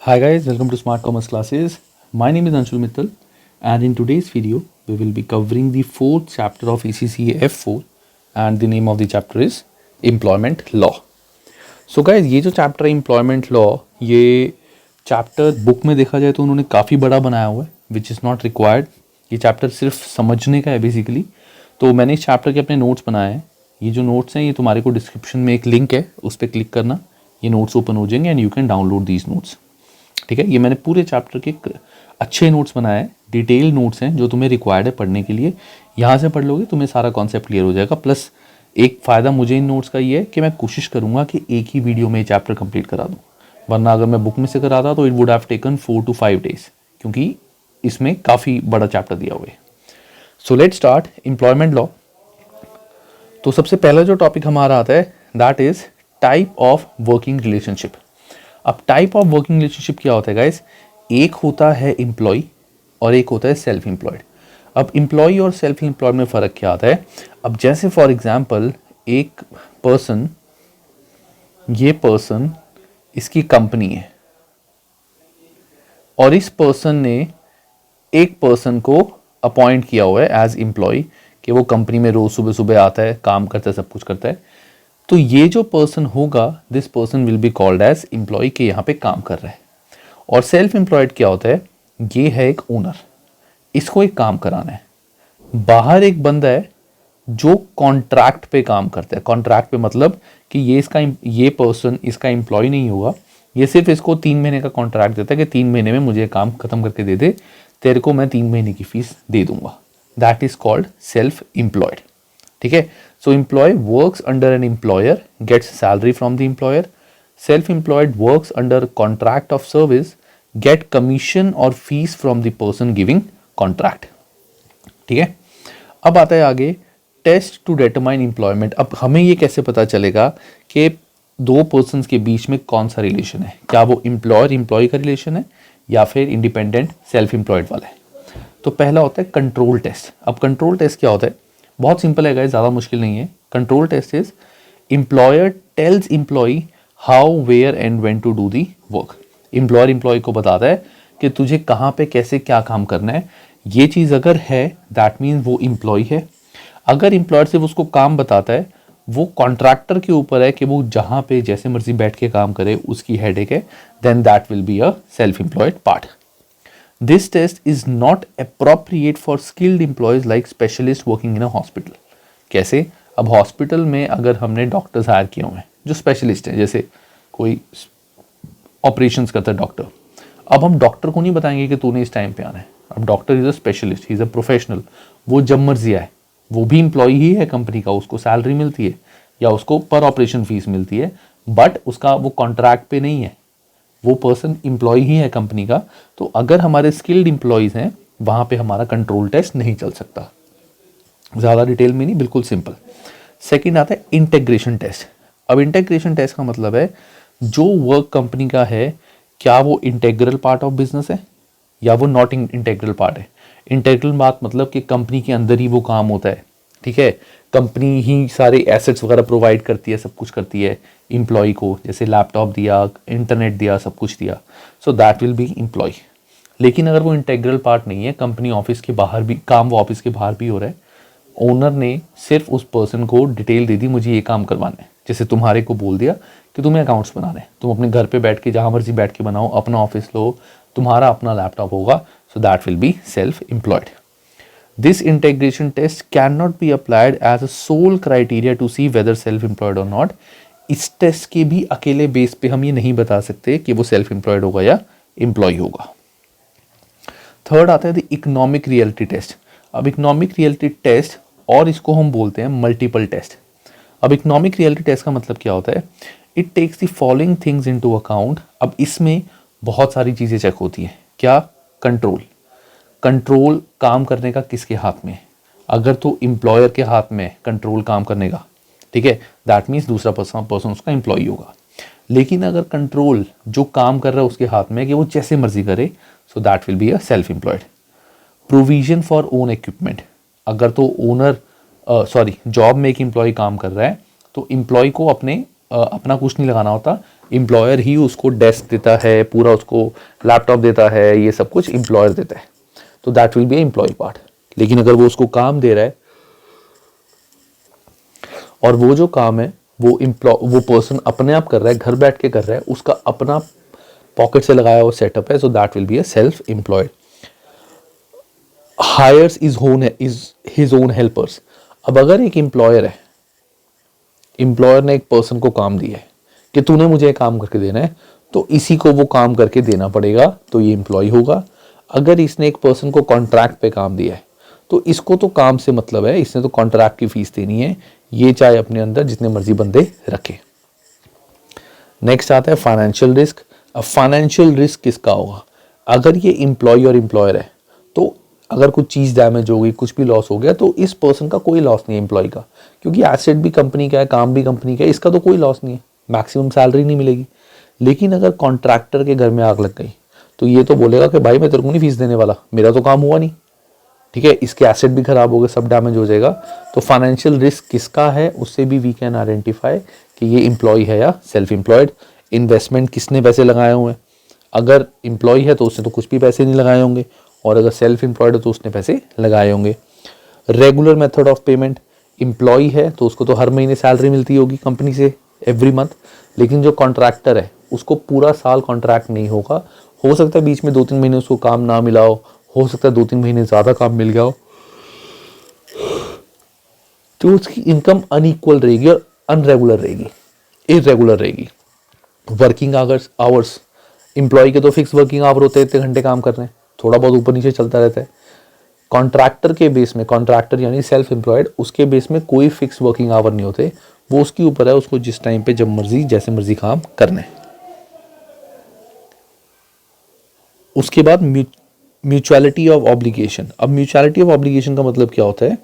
Hi guys, welcome to Smart Commerce Classes. My name is Anshul Mittal and in today's video we will be covering the fourth chapter of ACCA F4 and the name of the chapter is Employment Law. So guys, ये जो chapter है Employment Law, ये chapter book में देखा जाए तो उन्होंने काफ़ी बड़ा बनाया हुआ है विच इज़ नॉट रिक्वायर्ड. ये चैप्टर सिर्फ समझने का है बेसिकली. तो मैंने इस चैप्टर के अपने नोट्स बनाए हैं. ये जो नोट्स हैं ये तुम्हारे को डिस्क्रिप्शन में एक लिंक है, उस पर क्लिक करना, ये नोट्स ओपन हो जाएंगे and you can download these notes. ठीक है, ये मैंने पूरे चैप्टर के अच्छे नोट्स बनाए हैं, डिटेल नोट्स हैं जो तुम्हें रिक्वायर्ड है पढ़ने के लिए. यहाँ से पढ़ लोगे तुम्हें सारा कॉन्सेप्ट क्लियर हो जाएगा. प्लस एक फ़ायदा मुझे इन नोट्स का ये है कि मैं कोशिश करूँगा कि एक ही वीडियो में ये चैप्टर कंप्लीट करा दूँ. वरना अगर मैं बुक में से कराता तो it would have taken 4 to 5 days, क्योंकि इसमें काफ़ी बड़ा चैप्टर दिया हुआ है. So let's start employment law. तो सबसे पहला जो टॉपिक हमारा आता है that is type of working relationship. अब टाइप ऑफ वर्किंग रिलेशनशिप क्या होता है गाइस? एक होता है एम्प्लॉय और एक होता है सेल्फ एम्प्लॉयड. अब एम्प्लॉय और सेल्फ एम्प्लॉयड में फ़र्क क्या आता है? अब जैसे फॉर एग्जांपल एक पर्सन, ये पर्सन इसकी कंपनी है और इस पर्सन ने एक पर्सन को अपॉइंट किया हुआ है एज एम्प्लॉय कि वो कंपनी में रोज़ सुबह सुबह आता है, काम करता है, सब कुछ करता है. तो ये जो पर्सन होगा, this person will be called as employee के यहाँ पे काम कर रहा है. और सेल्फ एम्प्लॉयड क्या होता है? ये है एक ओनर, इसको एक काम कराना है. बाहर एक बंदा है जो कॉन्ट्रैक्ट पे काम करता है. कॉन्ट्रैक्ट पे मतलब कि ये पर्सन इसका एम्प्लॉय नहीं होगा, ये सिर्फ इसको 3 महीने का कॉन्ट्रैक्ट देता है कि 3 महीने में मुझे काम खत्म करके दे दे, तेरे को मैं 3 महीने की फीस दे दूंगा. That is called self employed. ठीक है. So employee works under an employer, gets salary from the employer. Self-employed works under contract of service, get commission or fees from the person giving contract. ठीक है. अब आता है आगे test to determine employment. अब हमें ये कैसे पता चलेगा कि दो पर्सन्स के बीच में कौन सा रिलेशन है? क्या वो एम्प्लॉयर एम्प्लॉय का रिलेशन है या फिर इंडिपेंडेंट सेल्फ एम्प्लॉयड वाला है? तो पहला होता है कंट्रोल टेस्ट. अब कंट्रोल टेस्ट क्या होता है? बहुत सिंपल है गाइस, ज़्यादा मुश्किल नहीं है. Control test is employer tells employee how, where and when to do the work. Employer employee को बताता है कि तुझे कहाँ पे कैसे क्या काम करना है. ये चीज़ अगर है दैट मीन्स वो एम्प्लॉय है. अगर एम्प्लॉयर सिर्फ उसको काम बताता है, वो कॉन्ट्रैक्टर के ऊपर है कि वो जहाँ पे जैसे मर्जी बैठ के काम करे, उसकी हेडेक है, then that will be a self employed part. This test is not appropriate for skilled employees like specialists working in a hospital. कैसे? अब हॉस्पिटल में अगर हमने डॉक्टर्स हायर किए हुए हैं जो स्पेशलिस्ट हैं, जैसे कोई ऑपरेशंस करता है डॉक्टर, अब हम डॉक्टर को नहीं बताएंगे कि तूने इस टाइम पे आना है. अब doctor is a specialist, he is a professional, वो जब मर्जी आए, वो भी एम्प्लॉय ही है कंपनी का, उसको सैलरी मिलती है या उसको पर ऑपरेशन फीस मिलती है, बट उसका वो कॉन्ट्रैक्ट पे नहीं है, वो पर्सन एम्प्लॉय ही है कंपनी का. तो अगर हमारे स्किल्ड एम्प्लॉयज़ हैं वहाँ पे हमारा कंट्रोल टेस्ट नहीं चल सकता. ज़्यादा डिटेल में नहीं, बिल्कुल सिंपल. सेकंड आता है इंटीग्रेशन टेस्ट. अब इंटीग्रेशन टेस्ट का मतलब है जो वर्क कंपनी का है, क्या वो इंटेग्रल पार्ट ऑफ बिजनेस है या वो नॉट इंटेग्रल पार्ट है. इंटेग्रल बात मतलब कि कंपनी के अंदर ही वो काम होता है. ठीक है, कंपनी ही सारे एसेट्स वगैरह प्रोवाइड करती है, सब कुछ करती है एम्प्लॉय को, जैसे लैपटॉप दिया, इंटरनेट दिया, सब कुछ दिया. So that will be employee. लेकिन अगर वो इंटेग्रल पार्ट नहीं है, कंपनी ऑफिस के बाहर भी काम, वो ऑफिस के बाहर भी हो रहा है, ओनर ने सिर्फ उस पर्सन को डिटेल दे दी मुझे ये काम करवाना है, जैसे तुम्हारे को बोल दिया कि तुम्हें अकाउंट्स बनाने हैं, तुम अपने घर पे बैठ के जहाँ मर्जी बैठ के बनाओ, अपना ऑफिस लो, तुम्हारा अपना लैपटॉप होगा. सो that will be self employed. This integration test cannot be applied as a sole criteria to see whether self-employed or not. इस टेस्ट के भी अकेले बेस पे हम ये नहीं बता सकते कि वो सेल्फ एम्प्लॉयड होगा या एम्प्लॉय होगा. थर्ड आता है द इकोनॉमिक रियलिटी टेस्ट. अब इकोनॉमिक रियलिटी टेस्ट, और इसको हम बोलते हैं मल्टीपल टेस्ट. अब इकोनॉमिक रियलिटी टेस्ट का मतलब क्या होता है? It takes the following things into account. अब इसमें बहुत सारी चीज़ें चेक होती हैं. क्या? कंट्रोल काम करने का किसके हाथ में है? अगर तो एम्प्लॉयर के हाथ में कंट्रोल काम करने का, ठीक है, दैट मीन्स दूसरा पर्सन उसका एम्प्लॉय होगा. लेकिन अगर कंट्रोल जो काम कर रहा है उसके हाथ में कि वो जैसे मर्जी करे, सो that will be a self employed. Provision for own equipment. अगर तो जॉब में एक एम्प्लॉय काम कर रहा है तो एम्प्लॉय को अपना कुछ नहीं लगाना होता, एम्प्लॉयर ही उसको डेस्क देता है, पूरा उसको लैपटॉप देता है, ये सब कुछ एम्प्लॉयर देता है, तो that will be employee part. लेकिन अगर वो उसको काम दे रहा है और वो जो काम है वो पर्सन अपने आप कर रहा है, घर बैठ के कर रहा है, उसका अपना पॉकेट से लगाया हुआ सेटअप है, so that will be a self employed. Hires is his own helpers. अब अगर एक एम्प्लॉयर है, एम्प्लॉयर ने एक पर्सन को काम दिया है कि तूने मुझे काम करके देना है, तो इसी को वो काम करके देना पड़ेगा, तो ये एम्प्लॉय होगा। अगर इसने एक पर्सन को कॉन्ट्रैक्ट पे काम दिया है, तो इसको तो काम से मतलब है, इसने तो कॉन्ट्रैक्ट की फीस देनी है, ये चाहे अपने अंदर जितने मर्जी बंदे रखे। नेक्स्ट आता है फाइनेंशियल रिस्क। अब फाइनेंशियल रिस्क किसका होगा? अगर ये एम्प्लॉय और एम्प्लॉयर है, तो अगर कुछ चीज़ डैमेज हो गई, कुछ भी लॉस हो गया, तो इस पर्सन का कोई लॉस नहीं है एम्प्लॉय का, क्योंकि एसेट भी कंपनी का है, काम भी कंपनी का है, इसका तो कोई लॉस नहीं है, मैक्सिमम सैलरी नहीं मिलेगी। लेकिन अगर कॉन्ट्रैक्टर के घर में आग लग गई, तो ये तो बोलेगा कि भाई मैं तेरे को नहीं फीस देने वाला, मेरा तो काम हुआ नहीं, ठीक है, इसके एसेट भी खराब हो गए, सब डैमेज हो जाएगा। तो फाइनेंशियल रिस्क किसका है, उससे भी वी कैन आइडेंटिफाई कि ये एम्प्लॉय है या सेल्फ एम्प्लॉयड। इन्वेस्टमेंट किसने पैसे लगाए हुए हैं? अगर एम्प्लॉय है तो उसने तो कुछ भी पैसे नहीं लगाए होंगे, और अगर सेल्फ एम्प्लॉयड है तो उसने पैसे लगाए होंगे। Regular method of payment, employee है तो उसको तो हर महीने सैलरी मिलती होगी कंपनी से एवरी मंथ, लेकिन जो कॉन्ट्रैक्टर है उसको पूरा साल कॉन्ट्रैक्ट नहीं होगा, हो सकता है बीच में 2-3 महीने उसको काम ना मिला हो सकता है 2-3 महीने ज़्यादा काम मिल गया हो, तो उसकी इनकम अनइक्वल रहेगी और अनरेगुलर रहेगी, इरेगुलर रहेगी। वर्किंग आवर्स, एम्प्लॉय के तो फिक्स वर्किंग आवर होते हैं, इतने घंटे काम कर रहे हैं, थोड़ा बहुत ऊपर नीचे चलता रहता है। कॉन्ट्रैक्टर के बेस में, कॉन्ट्रैक्टर यानी सेल्फ एम्प्लॉयड, उसके बेस में कोई फिक्स वर्किंग आवर नहीं होते, वो उसके ऊपर है, उसको जिस टाइम पे जब मर्जी जैसे मर्जी काम करना है। उसके बाद म्यूचुअलिटी ऑफ ऑब्लिगेशन। अब म्यूचुअलिटी ऑफ ऑब्लिगेशन का मतलब क्या होता है?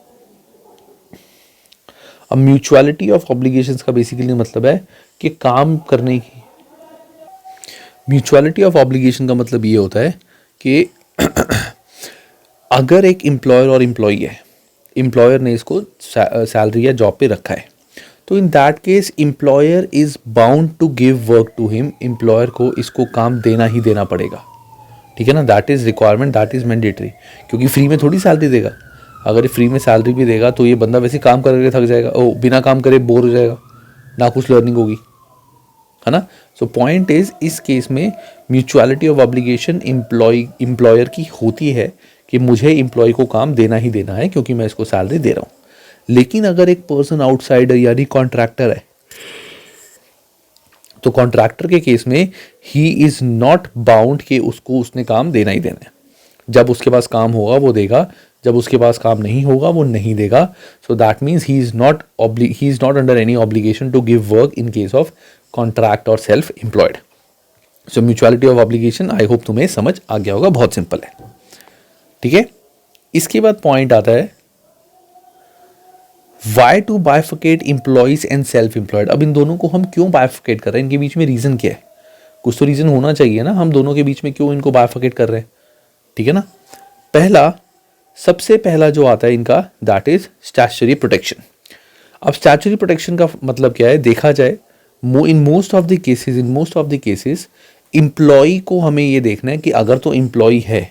अब म्यूचुअलिटी ऑफ ऑब्लिगेशन का बेसिकली मतलब है कि काम करने की, म्यूचुअलिटी ऑफ ऑब्लिगेशन का मतलब ये होता है कि अगर एक एम्प्लॉयर और एम्प्लॉई है, एम्प्लॉयर ने इसको सैलरी या जॉब पे रखा है, तो in that case employer is bound to give work to him, employer को इसको काम देना ही देना पड़ेगा, ठीक है ना, that is requirement, that is mandatory, क्योंकि फ्री में थोड़ी सैलरी देगा। अगर फ्री में सैलरी भी देगा तो ये बंदा वैसे काम करके थक जाएगा, ओ बिना काम करे बोर हो जाएगा, ना कुछ लर्निंग होगी, है ना। सो पॉइंट इज, इस केस में म्यूचुअलिटी ऑफ ऑब्लिगेशन एम्प्लॉयर की होती है कि मुझे एम्प्लॉय को काम देना ही देना है क्योंकि मैं इसको सैलरी दे रहा हूं। लेकिन अगर एक पर्सन आउटसाइडर यानी कॉन्ट्रैक्टर है, तो कॉन्ट्रैक्टर के केस में ही इज नॉट बाउंड कि उसको उसने काम देना ही देना है, जब उसके पास काम होगा वो देगा, जब उसके पास काम नहीं होगा वो नहीं देगा। So that means he is not under any obligation to give work in case of contract और self employed. So mutuality of obligation, I hope तुम्हें समझ आ गया होगा, बहुत सिंपल है, ठीक है। इसके बाद पॉइंट आता है why to bifurcate employees and self employed. अब इन दोनों को हम क्यों बाइफिकेट कर रहे हैं, इनके बीच में रीजन क्या है? कुछ तो रीजन होना चाहिए ना, हम दोनों के बीच में क्यों इनको बाइफिकेट कर रहे हैं, ठीक है ना। सबसे पहला जो आता है इनका, दैट इज स्टैट्यूटरी प्रोटेक्शन। अब स्टैट्यूटरी प्रोटेक्शन का मतलब क्या है? देखा जाए in most of the cases employee को हमें ये देखना है कि अगर तो एम्प्लॉय है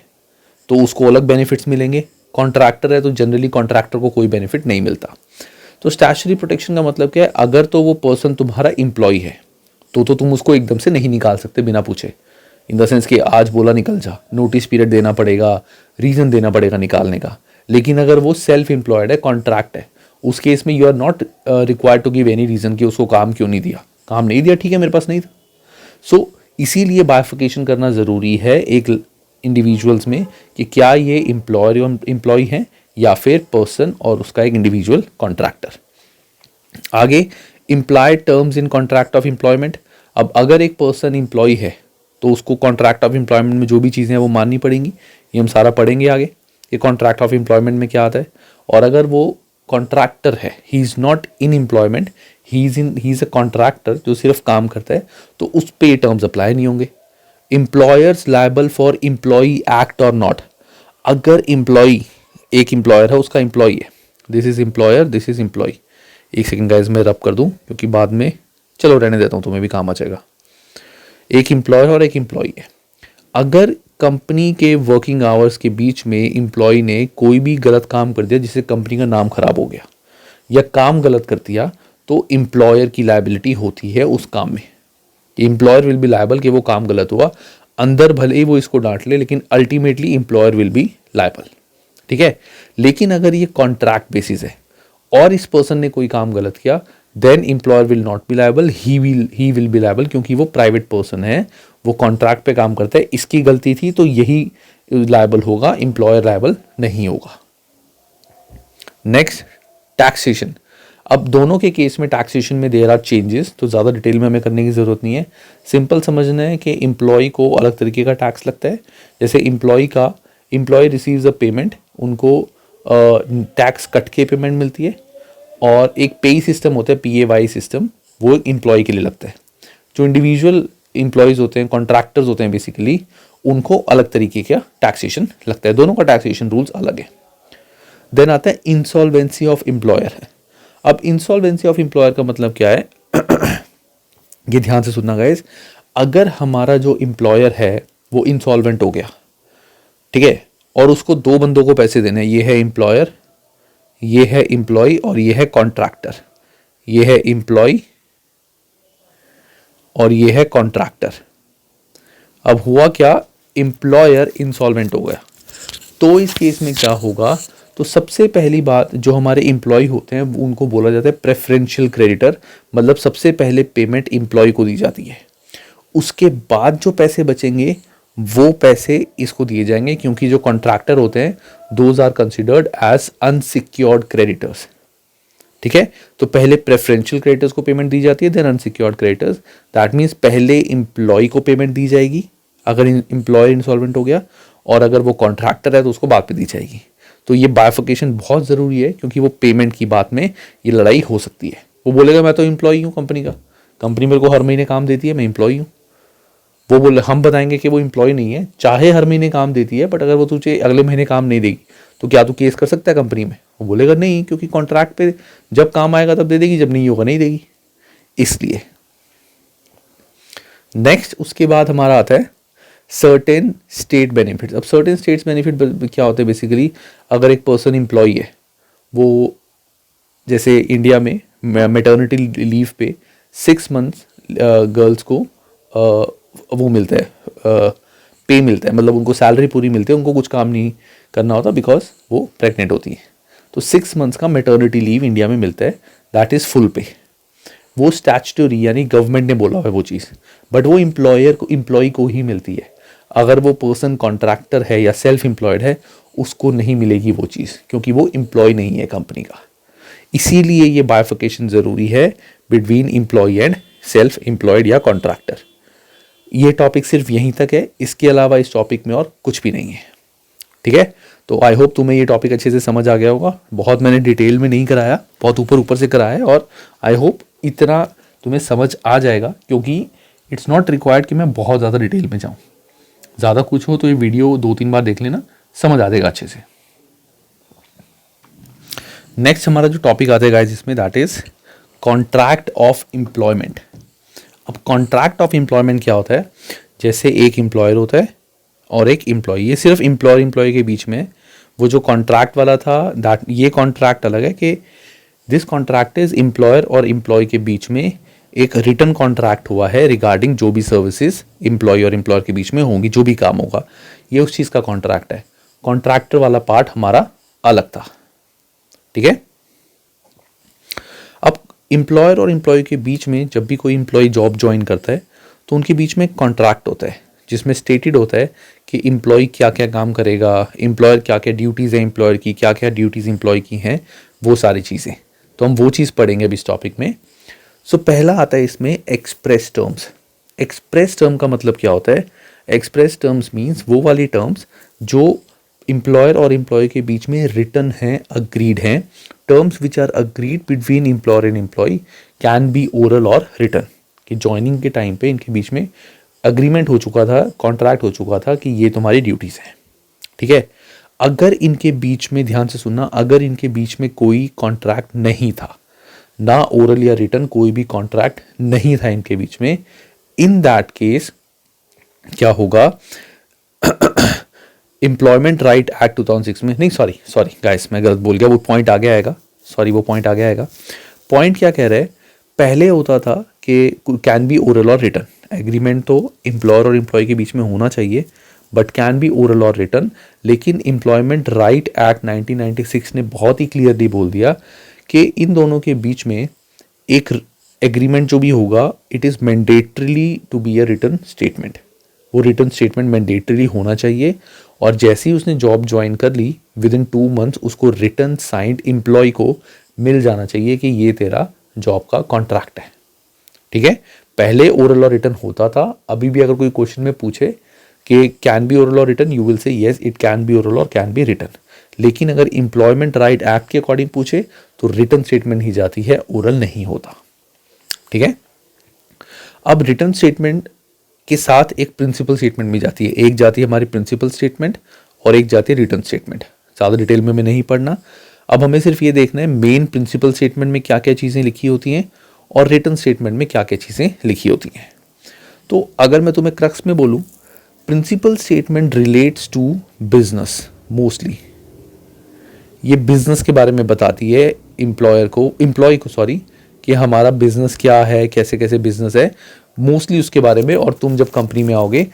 तो उसको अलग बेनिफिट्स मिलेंगे, कॉन्ट्रैक्टर है तो जनरली कॉन्ट्रैक्टर को कोई बेनिफिट नहीं मिलता। तो स्टैट्यूटरी प्रोटेक्शन का मतलब क्या है? अगर तो वो पर्सन तुम्हारा एम्प्लॉय है तो तुम उसको एकदम से नहीं निकाल सकते बिना पूछे, इन द सेंस कि आज बोला निकल जा, नोटिस पीरियड देना पड़ेगा, रीजन देना पड़ेगा निकालने का। लेकिन अगर वो सेल्फ एम्प्लॉयड है, कॉन्ट्रैक्ट है, उस केस में you are not required to give any reason कि उसको काम क्यों नहीं दिया, काम नहीं दिया, ठीक है, मेरे पास नहीं था। सो इसीलिए बाइफिकेशन करना ज़रूरी है एक इंडिविजुअल्स में कि क्या ये एम्प्लॉय है या फिर पर्सन और उसका एक इंडिविजुअल कॉन्ट्रैक्टर। आगे implied terms in contract of employment. अब अगर एक पर्सन एम्प्लॉय है तो उसको कॉन्ट्रैक्ट ऑफ एम्प्लॉयमेंट में जो भी चीज़ें हैं वो माननी पड़ेंगी, ये हम सारा पढ़ेंगे आगे कि कॉन्ट्रैक्ट ऑफ एम्प्लॉयमेंट में क्या आता है। और अगर वो कॉन्ट्रैक्टर है, he is not in employment, he is a contractor जो सिर्फ काम करता है, तो उस पे टर्म्स अप्लाई नहीं होंगे। Employers liable for employee act और नॉट। अगर एम्प्लॉय, एक एम्प्लॉयर है, उसका एम्प्लॉय है, this is employer, this is employee. एक सेकेंड गाइस मैं रब कर दूं क्योंकि बाद में, चलो रहने देता हूं, तुम्हें भी काम आ जाएगा। एक एम्प्लॉयर और एक एम्प्लॉई है। अगर कंपनी के वर्किंग आवर्स के बीच में एम्प्लॉय ने कोई भी गलत काम कर दिया जिससे कंपनी का नाम खराब हो गया या काम गलत कर दिया, तो एम्प्लॉयर की लायबिलिटी होती है उस काम में। एम्प्लॉयर विल बी लायबल कि वो काम गलत हुआ, अंदर भले ही वो इसको डांट ले लेकिन ultimately employer will be liable, ठीक है। लेकिन अगर ये कॉन्ट्रैक्ट बेसिस है और इस पर्सन ने कोई काम गलत किया, then employer will not be liable, he will be liable, क्योंकि वो प्राइवेट पर्सन है, वो कॉन्ट्रैक्ट पे काम करता है, इसकी गलती थी तो यही लायबल होगा, एम्प्लॉयर लायबल नहीं होगा। Next, taxation. अब दोनों के केस में टैक्सेशन में देयर आर चेंजेस, तो ज़्यादा डिटेल में हमें करने की ज़रूरत नहीं है। सिंपल समझना है कि एम्प्लॉय को अलग तरीके का टैक्स लगता है। जैसे एम्प्लॉय रिसीव्स अ पेमेंट, उनको टैक्स कट के पेमेंट मिलती है, और एक पे सिस्टम होता है, PAY सिस्टम, वो एम्प्लॉय के लिए लगता है। जो इंडिविजुअल एम्प्लॉयज़ होते हैं, कॉन्ट्रैक्टर्स होते हैं बेसिकली, उनको अलग तरीके का टैक्सेशन लगता है। दोनों का टैक्सेशन रूल्स अलग है। देन आता है इंसॉल्वेंसी ऑफ एम्प्लॉयर है। अब इंसॉल्वेंसी ऑफ एम्प्लॉयर का मतलब क्या है ये ध्यान से सुनना गाइस। अगर हमारा जो एम्प्लॉयर है वो इंसॉल्वेंट हो गया, ठीक है, और उसको दो बंदों को पैसे देने हैं, ये है एम्प्लॉयर, ये है एम्प्लॉय, और ये है कॉन्ट्रैक्टर। ये है एम्प्लॉय और ये है कॉन्ट्रैक्टर। अब हुआ क्या, एम्प्लॉयर इंसॉल्वेंट हो गया, तो इस केस में क्या होगा, तो सबसे पहली बात, जो हमारे एम्प्लॉय होते हैं उनको बोला जाता है प्रेफरेंशियल क्रेडिटर, मतलब सबसे पहले पेमेंट एम्प्लॉय को दी जाती है। उसके बाद जो पैसे बचेंगे वो पैसे इसको दिए जाएंगे, क्योंकि जो कॉन्ट्रैक्टर होते हैं those are considered as unsecured creditors, ठीक है। तो पहले प्रेफरेंशियल क्रेडिटर्स को पेमेंट दी जाती है, then unsecured creditors. That means पहले एम्प्लॉय को पेमेंट दी जाएगी अगर एम्प्लॉयर इंसॉल्वेंट हो गया, और अगर वो कॉन्ट्रैक्टर है तो उसको बाद में दी जाएगी। तो ये बाइफिकेशन बहुत ज़रूरी है, क्योंकि वो पेमेंट की बात में ये लड़ाई हो सकती है। वो बोलेगा मैं तो एम्प्लॉई हूँ कंपनी का, कंपनी मेरे को हर महीने काम देती है, मैं एम्प्लॉई हूँ। वो बोले, हम बताएंगे कि वो एम्प्लॉय नहीं है, चाहे हर महीने काम देती है, बट अगर वो तुझे अगले महीने काम नहीं देगी तो क्या तू केस कर सकता है कंपनी में? वो बोलेगा नहीं, क्योंकि कॉन्ट्रैक्ट पे जब काम आएगा तब दे देगी, जब नहीं होगा नहीं देगी, इसलिए। नेक्स्ट, उसके बाद हमारा आता है सर्टेन स्टेट बेनिफिट्स। अब सर्टेन स्टेट्स बेनिफिट क्या होते हैं बेसिकली, अगर एक पर्सन एम्प्लॉई है, वो जैसे इंडिया में मैटरनिटी लीव पे 6 मंथ्स गर्ल्स को वो मिलता है, पे मिलता है, मतलब उनको सैलरी पूरी मिलती है, उनको कुछ काम नहीं करना होता बिकॉज वो प्रेग्नेंट होती है। तो 6 मंथ्स का मैटरनिटी लीव इंडिया में मिलता है, दैट इज़ फुल पे। वो स्टैच्यूटरी यानी गवर्नमेंट ने बोला है वो चीज़, बट वो एम्प्लॉय को ही मिलती है। अगर वो पर्सन कॉन्ट्रैक्टर है या सेल्फ एम्प्लॉयड है, उसको नहीं मिलेगी वो चीज़, क्योंकि वो एम्प्लॉय नहीं है कंपनी का। इसीलिए ये बाइफिकेशन ज़रूरी है between employee and self employed या कॉन्ट्रैक्टर। ये टॉपिक सिर्फ यहीं तक है, इसके अलावा इस टॉपिक में और कुछ भी नहीं है, ठीक है। तो आई होप तुम्हें ये टॉपिक अच्छे से समझ आ गया होगा। बहुत मैंने डिटेल में नहीं कराया, बहुत ऊपर ऊपर से कराया है, और आई होप इतना तुम्हें समझ आ जाएगा, क्योंकि इट्स नॉट रिक्वायर्ड कि मैं बहुत ज़्यादा डिटेल में जाऊँ। ज़्यादा कुछ हो तो ये वीडियो 2-3 बार देख लेना, समझ आ जाएगा अच्छे से। नेक्स्ट हमारा जो टॉपिक आता है गाइस इसमें, that is contract of employment. अब कॉन्ट्रैक्ट ऑफ एम्प्लॉयमेंट क्या होता है, जैसे एक एम्प्लॉयर होता है और एक एम्प्लॉय, ये सिर्फ एम्प्लॉय के बीच में। वो जो कॉन्ट्रैक्ट वाला था, दैट ये कॉन्ट्रैक्ट अलग है कि दिस कॉन्ट्रैक्ट इज एम्प्लॉयर और एम्प्लॉय के बीच में एक रिटन कॉन्ट्रैक्ट हुआ है रिगार्डिंग जो भी सर्विसेज एम्प्लॉय और एम्प्लॉयर के बीच में होंगी, जो भी काम होगा, ये उस चीज़ का कॉन्ट्रैक्ट है। कॉन्ट्रैक्टर वाला पार्ट हमारा अलग था, ठीक है। अब एम्प्लॉयर और एम्प्लॉय के बीच में जब भी कोई एम्प्लॉय जॉब ज्वाइन करता है तो उनके बीच में एक कॉन्ट्रैक्ट होता है, जिसमें स्टेटेड होता है कि एम्प्लॉय क्या क्या काम करेगा, एम्प्लॉयर क्या क्या ड्यूटीज़ है एम्प्लॉयर की, क्या क्या ड्यूटीज़ एम्प्लॉय की हैं, वो सारी चीज़ें। तो हम वो चीज़ पढ़ेंगे अभी इस टॉपिक में। सो पहला आता है इसमें एक्सप्रेस टर्म्स। एक्सप्रेस टर्म का मतलब क्या होता है? एक्सप्रेस टर्म्स मीन्स वो वाली टर्म्स जो एम्प्लॉयर और एम्प्लॉय के बीच में रिटन हैं, अग्रीड हैं। Terms which are agreed between employer and employee can be oral और रिटन, कि ज्वाइनिंग के टाइम पे इनके बीच में अग्रीमेंट हो चुका था, कॉन्ट्रैक्ट हो चुका था कि ये तुम्हारी ड्यूटीज़ हैं, ठीक है। अगर इनके बीच में, ध्यान से सुनना, अगर इनके बीच में कोई कॉन्ट्रैक्ट नहीं था, ना ओरल या रिटन, कोई भी कॉन्ट्रैक्ट नहीं था इनके बीच में, इन दैट केस क्या होगा, एम्प्लॉयमेंट राइट एक्ट 2006 में, नहीं सॉरी गाइस, मैं गलत बोल गया, वो पॉइंट आगे आएगा, वो पॉइंट आगे आएगा। पॉइंट क्या कह रहे हैं, पहले होता था कि कैन बी ओरल और रिटन, एग्रीमेंट तो एम्प्लॉयर और एम्प्लॉय के बीच में होना चाहिए, बट कैन बी ओरल और रिटन। लेकिन एम्प्लॉयमेंट राइट एक्ट 1996 ने बहुत ही क्लियरली बोल दिया कि इन दोनों के बीच में एक एग्रीमेंट जो भी होगा, it is mandatorily to be a written statement, वो रिटन स्टेटमेंट मैंडेटरी होना चाहिए। और जैसे ही उसने जॉब ज्वाइन कर ली, विद इन 2 मंथ्स उसको रिटन साइंड एम्प्लॉय को मिल जाना चाहिए कि ये तेरा जॉब का कॉन्ट्रैक्ट है। ठीक है, पहले ओरल और रिटन होता था, अभी भी अगर कोई क्वेश्चन में पूछे कि कैन बी ओरल और written, you will say yes it can be oral और कैन बी रिटन। लेकिन अगर एम्प्लॉयमेंट राइट एक्ट के अकॉर्डिंग पूछे तो रिटन स्टेटमेंट ही जाती है, ओरल नहीं होता। ठीक है, अब रिटन स्टेटमेंट के साथ एक प्रिंसिपल स्टेटमेंट भी जाती है, एक जाती है हमारी प्रिंसिपल स्टेटमेंट और एक जाती है रिटन स्टेटमेंट। ज़्यादा डिटेल में नहीं पढ़ना, अब हमें सिर्फ ये देखना है मेन प्रिंसिपल स्टेटमेंट में क्या क्या चीज़ें लिखी होती हैं और रिटन स्टेटमेंट में क्या क्या चीज़ें लिखी होती हैं। तो अगर मैं तुम्हें क्रक्स में बोलूँ, principal statement relates to business, mostly ये बिजनेस के बारे में बताती है एम्प्लॉय को सॉरी, कि हमारा बिजनेस क्या है, कैसे कैसे बिजनेस है, मोस्टली उसके बारे में। और तुम जब कंपनी में आओगे,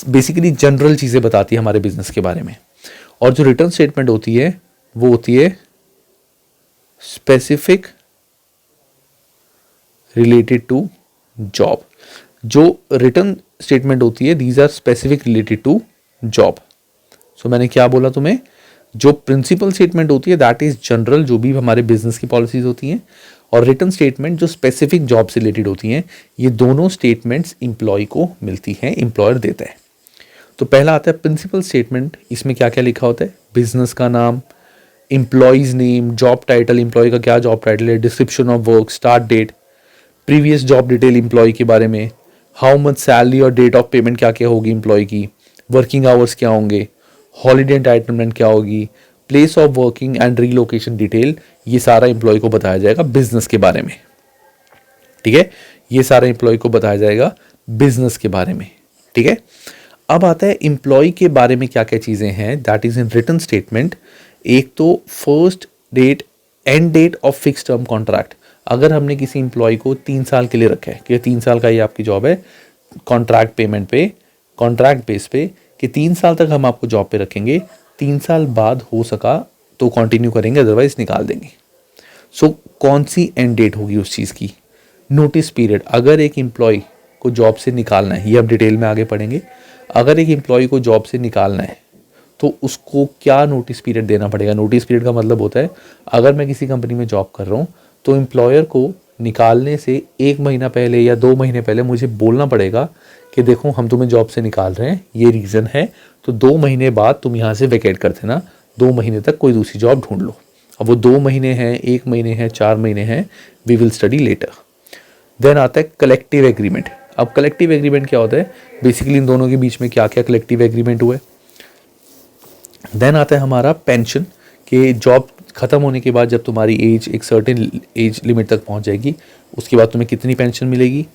बेसिकली जनरल चीज़ें बताती है हमारे बिजनेस के बारे में। और जो रिटर्न स्टेटमेंट होती है वो होती है स्पेसिफिक रिलेटेड टू जॉब। जो रिटर्न स्टेटमेंट होती है, these are specific related to job. So मैंने क्या बोला तुम्हें, जो प्रिंसिपल स्टेटमेंट होती है दैट इज जनरल, जो भी हमारे बिजनेस की पॉलिसीज होती हैं, और रिटर्न स्टेटमेंट जो स्पेसिफिक जॉब से रिलेटेड होती हैं। ये दोनों स्टेटमेंट्स एम्प्लॉय को मिलती हैं, एम्प्लॉयर देता है। तो पहला आता है प्रिंसिपल स्टेटमेंट, इसमें क्या क्या लिखा होता है, बिजनेस का नाम, employee's name, job title, employee का क्या जॉब टाइटल है, description of work, start date, previous job detail employee के बारे में, हाउ मच सैलरी और डेट ऑफ पेमेंट क्या क्या होगी एम्प्लॉय की, वर्किंग आवर्स क्या होंगे, हॉलीडे एंटाइटलमेंट क्या होगी, place of working and relocation detail, ये सारा एम्प्लॉय को बताया जाएगा बिजनेस के बारे में। ठीक है, ये सारा एम्प्लॉय को बताया जाएगा बिजनेस के बारे में। ठीक है, अब आता है एम्प्लॉय के बारे में क्या क्या चीजें हैं, that is in written statement. एक तो first date, end date of fix term contract. अगर हमने किसी एम्प्लॉय को 3 साल के लिए रखा है कि 3 साल का ये आपकी जॉब है, कॉन्ट्रैक्ट पेमेंट पे, कॉन्ट्रैक्ट बेस पे, कि 3 साल तक हम आपको जॉब पे रखेंगे, 3 साल बाद हो सका तो कंटिन्यू करेंगे, अदरवाइज निकाल देंगे। सो कौन सी एंड डेट होगी उस चीज़ की, नोटिस पीरियड। अगर एक एम्प्लॉय को जॉब से निकालना है, ये अब डिटेल में आगे पढ़ेंगे, अगर एक एम्प्लॉय को जॉब से निकालना है तो उसको क्या नोटिस पीरियड देना पड़ेगा। नोटिस पीरियड का मतलब होता है, अगर मैं किसी कंपनी में जॉब कर रहा हूँ तो एम्प्लॉयर को निकालने से 1 महीना पहले या 2 महीने पहले मुझे बोलना पड़ेगा कि देखो हम तुम्हें जॉब से निकाल रहे हैं, ये रीज़न है, तो 2 महीने बाद तुम यहाँ से वेकेट कर देना, 2 महीने तक कोई दूसरी जॉब ढूंढ लो। अब वो 2 महीने हैं, 1 महीने हैं, 4 महीने हैं, we will study later. Then आता है कलेक्टिव एग्रीमेंट। अब कलेक्टिव एग्रीमेंट क्या होता है, बेसिकली इन दोनों के बीच में क्या क्या कलेक्टिव एग्रीमेंट हुए। देन आता है हमारा पेंशन, कि जॉब खत्म होने के बाद जब तुम्हारी एज एक सर्टेन एज लिमिट तक पहुंच जाएगी, उसके बाद तुम्हें कितनी पेंशन मिलेगी।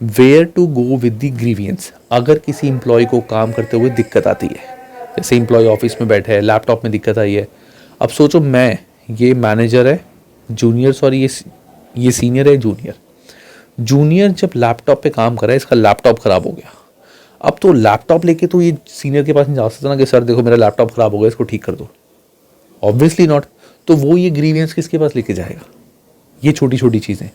Where to go with the grievance, अगर किसी एम्प्लॉय को काम करते हुए दिक्कत आती है, जैसे एम्प्लॉय ऑफिस में बैठे है, लैपटॉप में दिक्कत आई है। अब सोचो मैं, ये मैनेजर है, जूनियर सॉरी ये सीनियर है, जूनियर जब लैपटॉप पे काम कर रहा है, इसका लैपटॉप ख़राब हो गया। अब तो लैपटॉप लेके तो ये सीनियर के पास नहीं जा सकता ना कि सर देखो मेरा लैपटॉप ख़राब हो गया, इसको ठीक कर दो, ऑब्वियसली नॉट। तो वो ये ग्रीवियंस किसके पास लेके जाएगा, ये छोटी छोटी चीज़ें।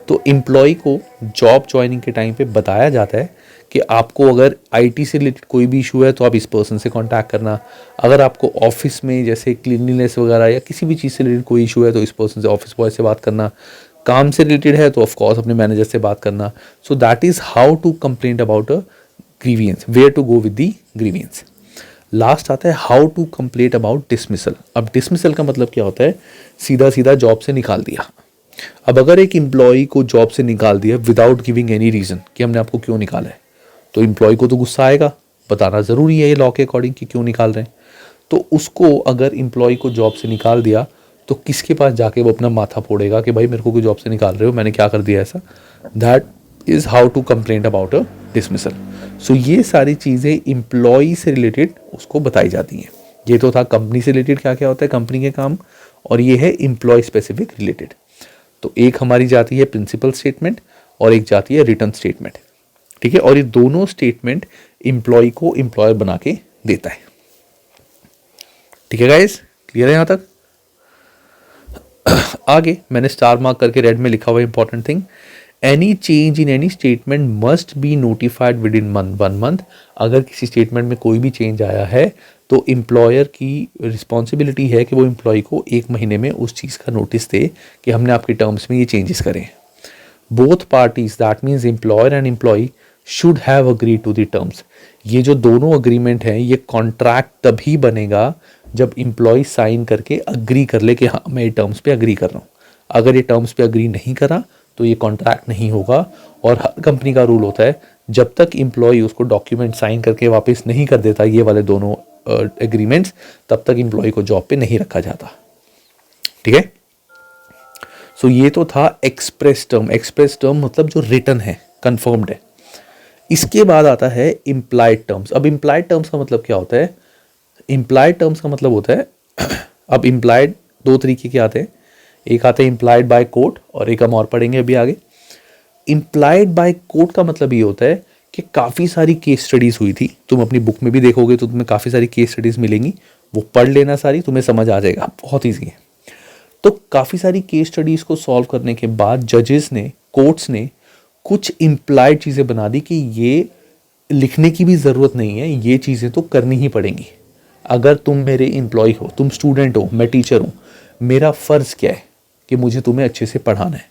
तो एम्प्लॉय को जॉब ज्वाइनिंग के टाइम पे बताया जाता है कि आपको अगर आईटी से रिलेटेड कोई भी इशू है तो आप इस पर्सन से कांटेक्ट करना, अगर आपको ऑफिस में जैसे क्लीनलीनेस वगैरह या किसी भी चीज़ से रिलेटेड कोई इशू है तो इस पर्सन से, ऑफिस बॉय से बात करना, काम से रिलेटेड है तो ऑफकोर्स अपने मैनेजर से बात करना। So that is how to complaint about a grievance, where to go with the grievance. Last आता है how to complaint about dismissal. अब डिसमिसल का मतलब क्या होता है, सीधा सीधा जॉब से निकाल दिया। अब अगर एक एम्प्लॉय को जॉब से निकाल दिया विदाउट गिविंग एनी रीज़न कि हमने आपको क्यों निकाला है, तो एम्प्लॉय को तो गुस्सा आएगा, बताना ज़रूरी है ये लॉ के अकॉर्डिंग कि क्यों निकाल रहे हैं। तो उसको अगर एम्प्लॉय को जॉब से निकाल दिया तो किसके पास जाके वो अपना माथा फोड़ेगा कि भाई मेरे को कोई जॉब से निकाल रहे हो, मैंने क्या कर दिया ऐसा। That is how to complain about a dismissal. So ये सारी चीज़ें एम्प्लॉय से रिलेटेड उसको बताई जाती हैं। ये तो था कंपनी से रिलेटेड क्या क्या होता है कंपनी के काम, और ये है एम्प्लॉय स्पेसिफिक रिलेटेड। तो एक हमारी जाती है प्रिंसिपल स्टेटमेंट और एक जाती है रिटर्न स्टेटमेंट, ठीक है। और ये दोनों स्टेटमेंट एम्प्लॉय को एम्प्लॉयर बना के देता है, ठीक है गाइस, क्लियर है यहाँ तक। आगे मैंने स्टार मार्क करके रेड में लिखा हुआ important thing, any change in any statement must be notified with in 1 month. अगर किसी स्टेटमेंट में कोई भी चेंज आया है तो एम्प्लॉयर की रिस्पॉन्सिबिलिटी है कि वो एम्प्लॉय को 1 महीने में उस चीज़ का नोटिस दे कि हमने आपके टर्म्स में ये चेंजेस करें। Both parties that means employer and employee should have agree to the terms. ये जो दोनों अग्रीमेंट हैं ये कॉन्ट्रैक्ट तभी बनेगा जब एम्प्लॉय साइन करके अग्री कर ले कि हाँ मैं ये टर्म्स पे अग्री कर रहा हूँ। अगर ये टर्म्स पे अग्री नहीं करा तो ये कॉन्ट्रैक्ट नहीं होगा। और हर कंपनी का रूल होता है जब तक एम्प्लॉय उसको डॉक्यूमेंट साइन करके वापस नहीं कर देता ये वाले दोनों एग्रीमेंट्स, तब तक एम्प्लॉय को जॉब पे नहीं रखा जाता, ठीक है। सो ये तो था एक्सप्रेस टर्म। एक्सप्रेस टर्म मतलब जो रिटन है, कंफर्म्ड है। इसके बाद आता है इम्प्लाइड टर्म्स। अब इम्प्लाइड टर्म्स का मतलब क्या होता है? इम्प्लाइड टर्म्स का मतलब होता है अब इम्प्लाइड 2 तरीके के आते हैं, एक आते हैं इम्प्लाइड बाय कोर्ट और एक हम और पढ़ेंगे अभी आगे। इम्प्लाइड बाय कोर्ट का मतलब ये होता है कि काफ़ी सारी केस स्टडीज़ हुई थी, तुम अपनी बुक में भी देखोगे तो तुम्हें काफ़ी सारी केस स्टडीज़ मिलेंगी, वो पढ़ लेना सारी, तुम्हें समझ आ जाएगा, बहुत ईजी है। तो काफ़ी सारी केस स्टडीज़ को सॉल्व करने के बाद जजेस ने, कोर्ट्स ने कुछ इम्प्लाइड चीज़ें बना दी कि ये लिखने की भी ज़रूरत नहीं है, ये चीज़ें तो करनी ही पड़ेंगी। अगर तुम मेरे एम्प्लॉय हो, तुम स्टूडेंट हो, मैं टीचर हूँ, मेरा फ़र्ज़ क्या है कि मुझे तुम्हें अच्छे से पढ़ाना है।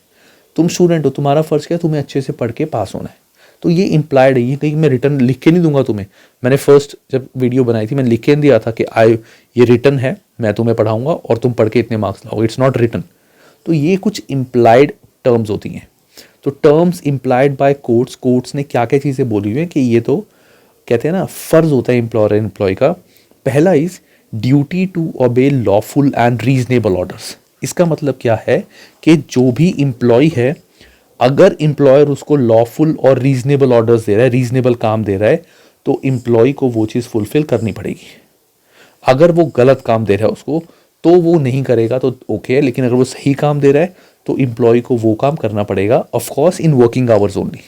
तुम स्टूडेंट हो, तुम्हारा फ़र्ज़ क्या है, तुम्हें अच्छे से पढ़ के पास होना है। तो ये इम्प्लाइड है, ये कहीं मैं रिटर्न लिख के नहीं दूंगा तुम्हें। मैंने फर्स्ट जब वीडियो बनाई थी मैंने लिख के दिया था कि ये रिटर्न है, मैं तुम्हें पढ़ाऊंगा और तुम पढ़ के इतने मार्क्स लाओगे, इट्स नॉट रिटर्न। तो ये कुछ इम्प्लाइड टर्म्स होती हैं। तो terms implied by courts, courts ने क्या क्या चीज़ें बोली हुई हैं कि ये तो कहते हैं ना फ़र्ज़ होता है एम्प्लॉयर एंड एम्प्लॉय का। पहला is duty to obey lawful and reasonable orders. इसका मतलब क्या है कि जो भी एम्प्लॉय है, अगर एम्प्लॉयर उसको लॉफुल और रीजनेबल ऑर्डर्स दे रहा है, रीजनेबल काम दे रहा है, तो एम्प्लॉय को वो चीज़ फुलफिल करनी पड़ेगी। अगर वो गलत काम दे रहा है उसको तो वो नहीं करेगा तो ओके है, लेकिन अगर वो सही काम दे रहा है तो एम्प्लॉय को वो काम करना पड़ेगा, of course in working hours only,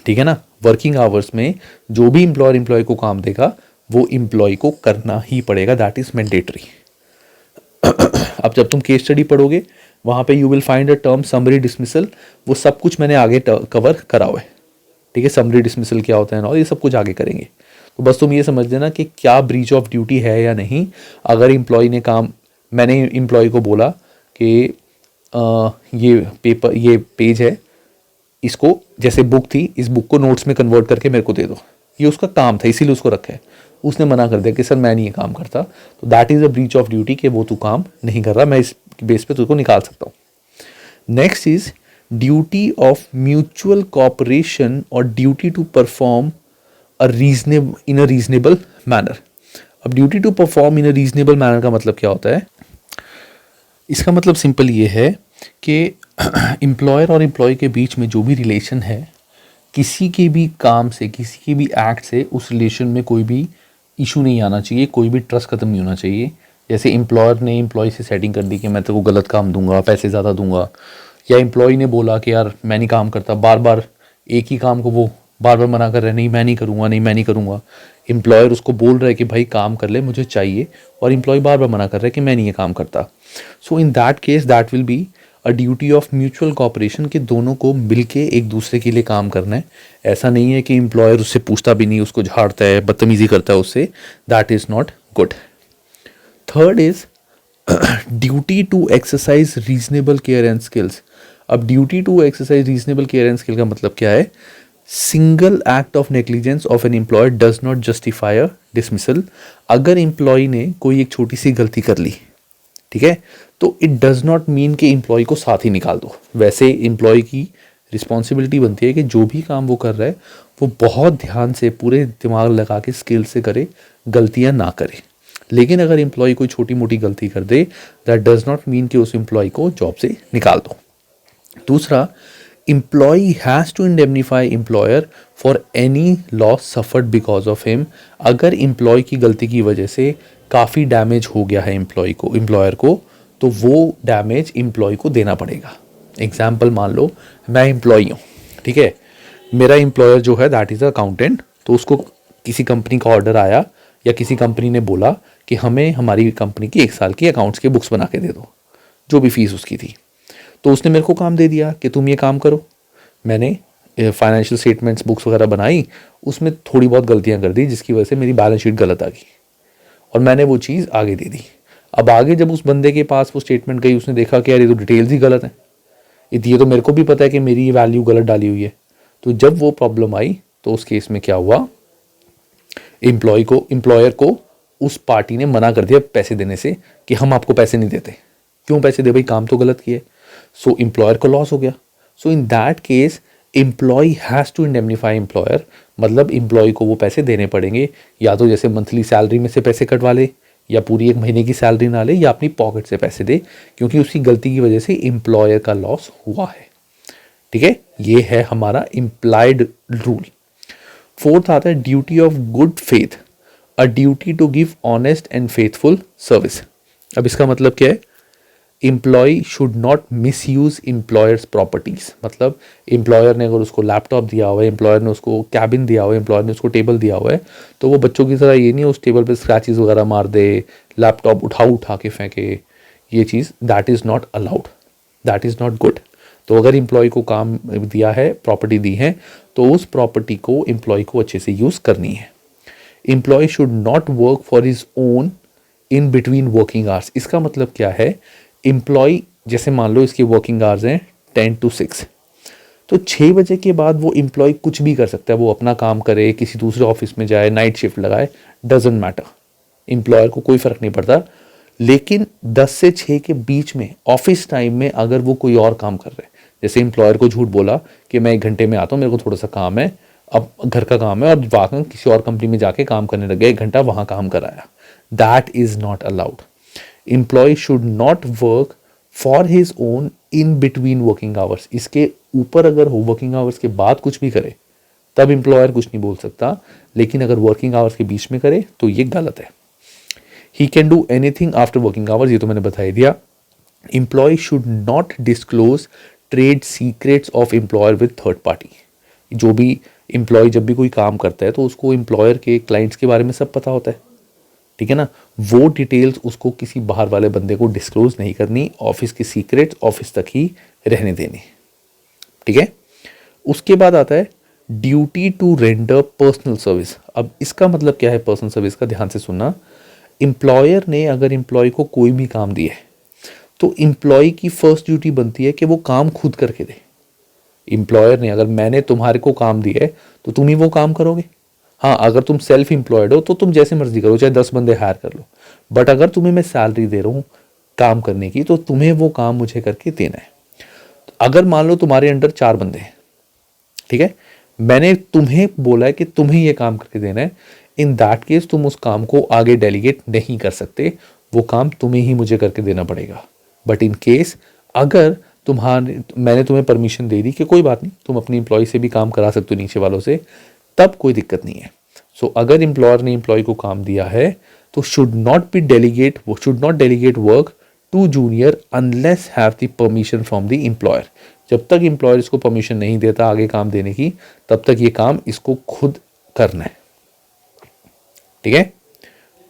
ठीक है ना। वर्किंग आवर्स में जो भी एम्प्लॉय को काम देगा वो एम्प्लॉय को करना ही पड़ेगा, दैट इज मैंडेटरी। अब जब तुम केस स्टडी पढ़ोगे वहां पे you will find a term summary dismissal, वो सब कुछ मैंने आगे कवर करा हुआ है, ठीक है। समरी डिसमिसल क्या होता है और ये सब कुछ आगे करेंगे। तो बस तुम ये समझ लेना कि क्या ब्रीच ऑफ ड्यूटी है या नहीं। अगर एम्प्लॉय ने काम, मैंने एम्प्लॉय को बोला कि ये पेज है, इसको जैसे बुक थी, इस बुक को नोट्स में कन्वर्ट करके मेरे को दे दो, ये उसका काम था इसीलिए उसको रखा है। उसने मना कर दिया कि सर मैं नहीं ये काम करता, तो that is a breach of duty कि वो तू काम नहीं कर रहा, मैं इस बेस पे तुझको निकाल सकता हूँ। Next is duty of mutual cooperation और duty to perform in a reasonable manner. अब duty to perform in a reasonable manner का मतलब क्या होता है? इसका मतलब सिंपल ये है कि एम्प्लॉयर और एम्प्लॉय के बीच में जो भी रिलेशन है, किसी के भी काम से, किसी के भी एक्ट से उस रिलेशन में कोई भी इशू नहीं आना चाहिए, कोई भी ट्रस्ट खत्म नहीं होना चाहिए। जैसे एम्प्लॉयर ने एम्प्लॉय से सेटिंग कर दी कि मैं तेरे को गलत काम दूंगा, पैसे ज़्यादा दूंगा, या एम्प्लॉय ने बोला कि यार मैं नहीं काम करता, बार बार एक ही काम को वो बार बार मना कर रहे हैं, नहीं मैं नहीं करूँगा, नहीं मैं नहीं करूँगा। एम्प्लॉयर उसको बोल रहा है कि भाई काम कर ले, मुझे चाहिए, और एम्प्लॉय बार बार मना कर रहा है कि मैं नहीं ये काम करता। So in that case that will be a duty of mutual cooperation, कि दोनों को मिलके एक दूसरे के लिए काम करना है। ऐसा नहीं है कि एम्प्लॉयर उससे पूछता भी नहीं, उसको झाड़ता है, बदतमीजी करता है उससे, that is not good. Third is duty to exercise reasonable care and skills. अब duty to exercise reasonable care and skill का मतलब क्या है? Single act of negligence of an employer does not justify a dismissal. अगर employee ने कोई एक छोटी सी गलती कर ली, ठीक है, तो इट डज नॉट मीन कि एम्प्लॉय को साथ ही निकाल दो। वैसे एम्प्लॉय की रिस्पॉन्सिबिलिटी बनती है कि जो भी काम वो कर रहा है वो बहुत ध्यान से, पूरे दिमाग लगा के, स्किल से करे, गलतियां ना करे। लेकिन अगर एम्प्लॉय कोई छोटी मोटी गलती कर दे, दैट डज नॉट मीन कि उस एम्प्लॉय को जॉब से निकाल दो। दूसरा, employee has to indemnify employer for any loss suffered because of him. अगर एम्प्लॉय की गलती की वजह से काफ़ी डैमेज हो गया है एम्प्लॉयर को, तो वो डैमेज एम्प्लॉय को देना पड़ेगा। एग्जाम्पल मान लो मैं एम्प्लॉई हूँ, ठीक है, मेरा एम्प्लॉयर जो है दैट इज़ अकाउंटेंट, तो उसको किसी कंपनी का ऑर्डर आया या किसी कंपनी ने बोला कि हमें हमारी कंपनी की 1 साल की अकाउंट्स के बुक्स बना के दे दो, जो भी फीस उसकी थी। तो उसने मेरे को काम दे दिया कि तुम ये काम करो। मैंने फाइनेंशियल स्टेटमेंट्स बुक्स वगैरह बनाई, उसमें थोड़ी बहुत गलतियां कर दी जिसकी वजह से मेरी बैलेंस शीट गलत आ गई और मैंने वो चीज़ आगे दे दी। अब आगे जब उस बंदे के पास वो स्टेटमेंट गई, उसने देखा कि यार ये तो डिटेल्स ही गलत हैं, ये तो मेरे को भी पता है कि मेरी ये वैल्यू गलत डाली हुई है। तो जब वो प्रॉब्लम आई तो उस केस में क्या हुआ, एम्प्लॉयर को उस पार्टी ने मना कर दिया पैसे देने से कि हम आपको पैसे नहीं देते। क्यों पैसे दे भाई, काम तो गलत किए। सो एम्प्लॉयर को लॉस हो गया। So in that case employee has to indemnify employer, मतलब एम्प्लॉय को वो पैसे देने पड़ेंगे, या तो जैसे मंथली सैलरी में से पैसे कटवा ले, या पूरी 1 महीने की सैलरी ना ले, या अपनी पॉकेट से पैसे दे, क्योंकि उसकी गलती की वजह से एम्प्लॉयर का लॉस हुआ है। ठीक है, ये है हमारा इम्प्लाइड रूल। फोर्थ आता है duty of good faith, a duty to give honest and faithful service. अब इसका मतलब क्या है, employee should not misuse employer's properties. मतलब एम्प्लॉयर ने अगर उसको लैपटॉप दिया हुआ है, एम्प्लॉयर ने उसको कैबिन दिया हुआ है, एम्प्लॉयर ने उसको टेबल दिया हुआ है, तो वो बच्चों की तरह ये नहीं उस टेबल पे स्क्रैचेस वगैरह मार दे, लैपटॉप उठा के फेंके। ये चीज़ that is not allowed, that is not good. तो अगर एम्प्लॉय को काम दिया है, प्रॉपर्टी दी है, तो उस प्रॉपर्टी को एम्प्लॉय को अच्छे से यूज़ करनी है। Employee should not work for his own in between working hours. इसका मतलब क्या है, एम्प्लॉय जैसे मान लो इसकी वर्किंग आवर्स हैं 10 to 6, तो 6 बजे के बाद वो एम्प्लॉय कुछ भी कर सकता है, वो अपना काम करे, किसी दूसरे ऑफिस में जाए, नाइट शिफ्ट लगाए, डजेंट मैटर, एम्प्लॉयर को कोई फर्क नहीं पड़ता। लेकिन 10 से 6 के बीच में ऑफिस टाइम में अगर वो कोई और काम कर रहे हैं, जैसे एम्प्लॉयर को झूठ बोला कि मैं 1 घंटे में आता हूँ, मेरे को थोड़ा सा काम है, अब घर का काम है, और वाकई किसी और कंपनी में जाके काम करने लग गया, 1 घंटा वहाँ काम कराया, that is not allowed. Employee should not work for his own in between working hours. इसके ऊपर अगर हो वर्किंग आवर्स के बाद कुछ भी करे तब एम्प्लॉयर कुछ नहीं बोल सकता, लेकिन अगर वर्किंग आवर्स के बीच में करे तो ये गलत है। He can do anything after working hours, ये तो मैंने बता ही दिया। Employee should not disclose trade secrets of employer with third party. जो भी एम्प्लॉय जब भी कोई काम करता है तो उसको एम्प्लॉयर के क्लाइंट्स के बारे में सब पता होता है, ठीक है ना, वो डिटेल्स उसको किसी बाहर वाले बंदे को डिस्क्लोज नहीं करनी, ऑफिस की सीक्रेट्स ऑफिस तक ही रहने देनी, ठीक है। उसके बाद आता है duty to render personal service. अब इसका मतलब क्या है पर्सनल सर्विस का, ध्यान से सुनना। एम्प्लॉयर ने अगर एम्प्लॉय को कोई भी काम दिया है तो एम्प्लॉय की फर्स्ट ड्यूटी बनती है कि वो काम खुद करके दे। एम्प्लॉयर ने अगर मैंने तुम्हारे को काम दिया है तो तुम ही वो काम करोगे। हाँ, अगर तुम सेल्फ एम्प्लॉयड हो तो तुम जैसे मर्जी करो, चाहे 10 बंदे हायर कर लो, बट अगर तुम्हें मैं सैलरी दे रहा हूँ काम करने की तो तुम्हें वो काम मुझे करके देना है। अगर मान लो तुम्हारे अंडर 4 बंदे हैं, ठीक है, मैंने तुम्हें बोला है कि तुम्हें ये काम करके देना है, इन दैट केस तुम उस काम को आगे डेलीगेट नहीं कर सकते, वो काम तुम्हें ही मुझे करके देना पड़ेगा। बट इन केस अगर मैंने तुम्हें परमिशन दे दी कि कोई बात नहीं, तुम अपनी एम्प्लॉय से भी काम करा सकते हो नीचे वालों से, तब कोई दिक्कत नहीं है। सो अगर एम्प्लॉयर ने एम्प्लॉय को काम दिया है तो should not delegate work to junior unless have the permission from the employer. जब तक एम्प्लॉयर इसको परमिशन नहीं देता आगे काम देने की, तब तक ये काम इसको खुद करना है, ठीक है।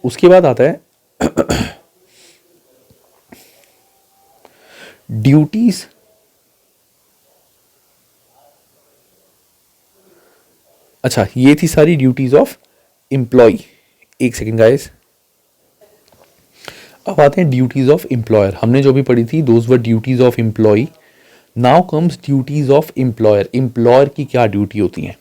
उसके बाद आता है ड्यूटीज अच्छा, ये थी सारी ड्यूटीज ऑफ एम्प्लॉय। एक सेकेंड गाइस, अब आते हैं ड्यूटीज ऑफ एम्प्लॉयर। हमने जो भी पढ़ी थी those were duties of employee. Now comes duties of employer. Employer की क्या ड्यूटी होती है,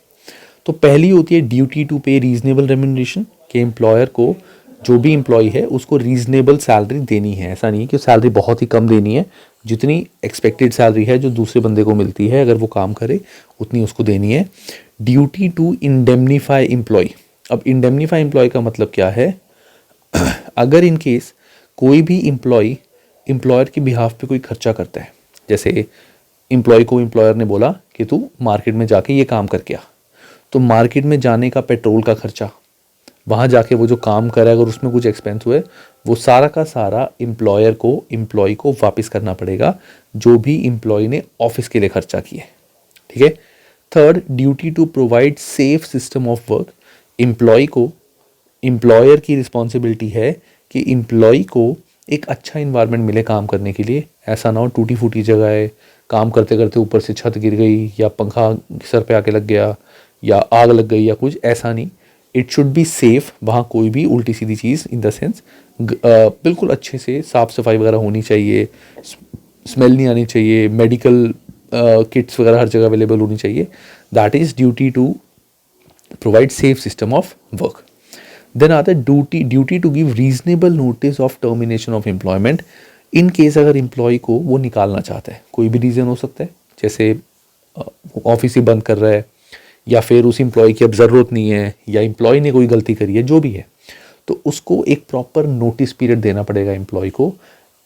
तो पहली होती है duty to pay reasonable remuneration, कि एम्प्लॉयर को जो भी एम्प्लॉय है उसको रीजनेबल सैलरी देनी है। ऐसा नहीं कि सैलरी बहुत ही कम देनी है, जितनी एक्सपेक्टेड सैलरी है जो दूसरे बंदे को मिलती है अगर वो काम करे उतनी उसको देनी है। Duty to indemnify employee. अब इंडेमनीफाई एम्प्लॉय का मतलब क्या है, अगर इन केस कोई भी एम्प्लॉय एम्प्लॉयर के बिहाफ पे कोई खर्चा करता है, जैसे एम्प्लॉय को एम्प्लॉयर ने बोला कि तू मार्केट में जाके ये काम करके आ, तो मार्केट में जाने का पेट्रोल का खर्चा, वहाँ जाके वो जो काम करे अगर उसमें कुछ एक्सपेंस हुए, वो सारा का सारा एम्प्लॉयर को एम्प्लॉय को वापस करना पड़ेगा, जो भी एम्प्लॉय ने ऑफिस के लिए खर्चा किए। ठीक है। Third, duty to provide safe system of work. Employee को, एम्प्लॉयर की रिस्पॉन्सिबिलिटी है कि एम्प्लॉय को एक अच्छा इन्वायरमेंट मिले काम करने के लिए। ऐसा ना हो टूटी फूटी जगह है, काम करते करते ऊपर से छत गिर गई या पंखा सर पे आके लग गया या आग लग गई या कुछ, ऐसा नहीं। It should be safe. वहाँ कोई भी उल्टी सीधी चीज़ इन द सेंस बिल्कुल अच्छे से साफ़ सफाई वगैरह होनी चाहिए, स्मेल नहीं आनी चाहिए, मेडिकल किट्स वगैरह हर जगह अवेलेबल होनी चाहिए। That is duty to provide safe system of work. Then आता है duty to give reasonable notice of termination of employment. In case अगर एम्प्लॉय को वो निकालना चाहता है, कोई भी रीज़न हो सकता है, जैसे ऑफिस ही बंद कर रहा है या फिर उस एम्प्लॉय की अब ज़रूरत नहीं है या एम्प्लॉय ने कोई गलती करी है, जो भी है, तो उसको एक प्रॉपर नोटिस पीरियड देना पड़ेगा एम्प्लॉय को।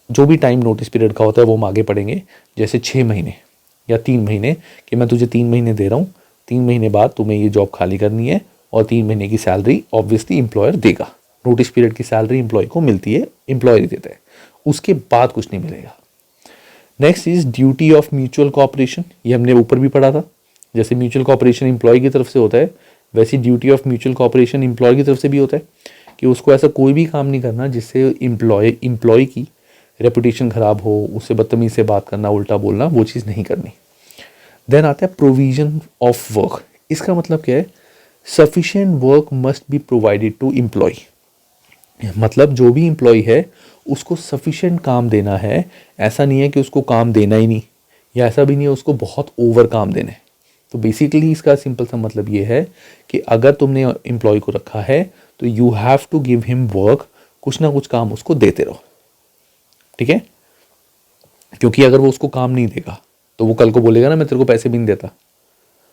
जो भी टाइम नोटिस पीरियड का होता है वो हम आगे पढ़ेंगे, जैसे 6 महीने या 3 महीने, कि मैं तुझे 3 महीने दे रहा हूँ, 3 महीने बाद तुम्हें ये जॉब खाली करनी है और 3 महीने की सैलरी ऑब्वियसली एम्प्लॉयर देगा। नोटिस पीरियड की सैलरी एम्प्लॉय को मिलती है, एम्प्लॉयर ही देता है, उसके बाद कुछ नहीं मिलेगा। Next is duty of mutual cooperation. ये हमने ऊपर भी पढ़ा था, जैसे म्यूचुअल कोऑपरेशन एम्प्लॉय की तरफ से होता है, वैसे duty of mutual cooperation employee की तरफ से भी होता है कि उसको ऐसा कोई भी काम नहीं करना जिससे एम्प्लॉय की रेपुटेशन ख़राब हो, उससे बदतमीज से बात करना, उल्टा बोलना, वो चीज़ नहीं करनी। देन आता है प्रोविजन ऑफ वर्क। इसका मतलब क्या है? Sufficient work must be provided to employee. मतलब जो भी एम्प्लॉय है उसको सफिशिएंट काम देना है। ऐसा नहीं है कि उसको काम देना ही नहीं, या ऐसा भी नहीं है उसको बहुत ओवर काम देना है। तो बेसिकली इसका सिंपल सा मतलब ये है कि अगर तुमने एम्प्लॉय को रखा है तो you have to give him work, कुछ ना कुछ काम उसको देते रहो। ठीक है, क्योंकि अगर वो उसको काम नहीं देगा तो वो कल को बोलेगा ना मैं तेरे को पैसे भी नहीं देता।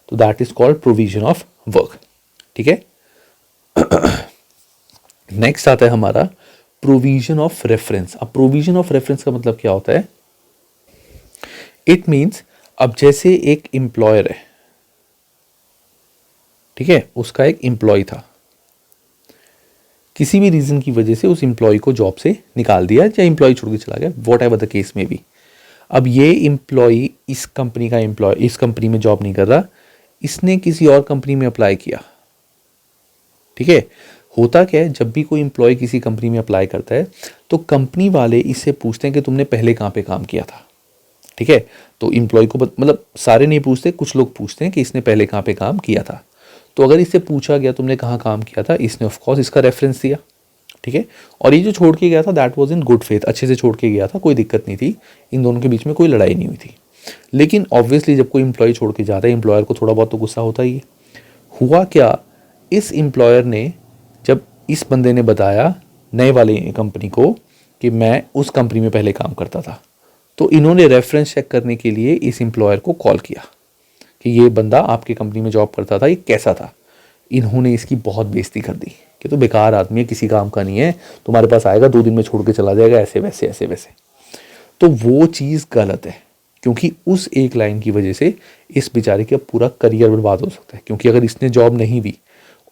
तो that is called provision of work. ठीक है। नेक्स्ट आता है हमारा प्रोविजन ऑफ रेफरेंस। अब प्रोविजन ऑफ रेफरेंस का मतलब क्या होता है? इट मीन्स अब जैसे एक एम्प्लॉयर है, ठीक है, उसका एक एम्प्लॉय था, किसी भी रीजन की वजह से उस एम्प्लॉय को जॉब से निकाल दिया या एम्प्लॉय छोड़ के चला गया, वॉट एवर द केस में भी। अब ये एम्प्लॉय इस कंपनी का एम्प्लॉय इस कंपनी में जॉब नहीं कर रहा, इसने किसी और कंपनी में अप्लाई किया। ठीक है। होता क्या है, जब भी कोई एम्प्लॉय किसी कंपनी में अप्लाई करता है तो कंपनी वाले इससे पूछते हैं कि तुमने पहले कहाँ पे काम किया था। ठीक है। तो एम्प्लॉय को मतलब सारे नहीं पूछते, कुछ लोग पूछते हैं कि इसने पहले कहाँ पे काम किया था। तो अगर इससे पूछा गया तुमने कहाँ काम किया था, इसने ऑफ कोर्स इसका रेफरेंस दिया। ठीक है। और ये जो छोड़ के गया था that was in good faith, अच्छे से छोड़ के गया था, कोई दिक्कत नहीं थी, इन दोनों के बीच में कोई लड़ाई नहीं हुई थी। लेकिन ऑब्वियसली जब कोई एम्प्लॉय छोड़ के जाता है, एम्प्लॉयर को थोड़ा बहुत तो गुस्सा होता ही है। हुआ क्या, इस एम्प्लॉयर ने जब इस बंदे ने बताया नए वाले कंपनी को कि मैं उस कंपनी में पहले काम करता था, तो इन्होंने रेफरेंस चेक करने के लिए इस एम्प्लॉयर को कॉल किया कि ये बंदा आपकी कंपनी में जॉब करता था, ये कैसा था। इन्होंने इसकी बहुत बेइज्जती कर दी कि तो बेकार आदमी है, किसी काम का नहीं है, तुम्हारे पास आएगा 2 दिन में छोड़ के चला जाएगा, ऐसे वैसे ऐसे वैसे। तो वो चीज़ गलत है, क्योंकि उस एक लाइन की वजह से इस बेचारे का पूरा करियर बर्बाद हो सकता है। क्योंकि अगर इसने जॉब नहीं दी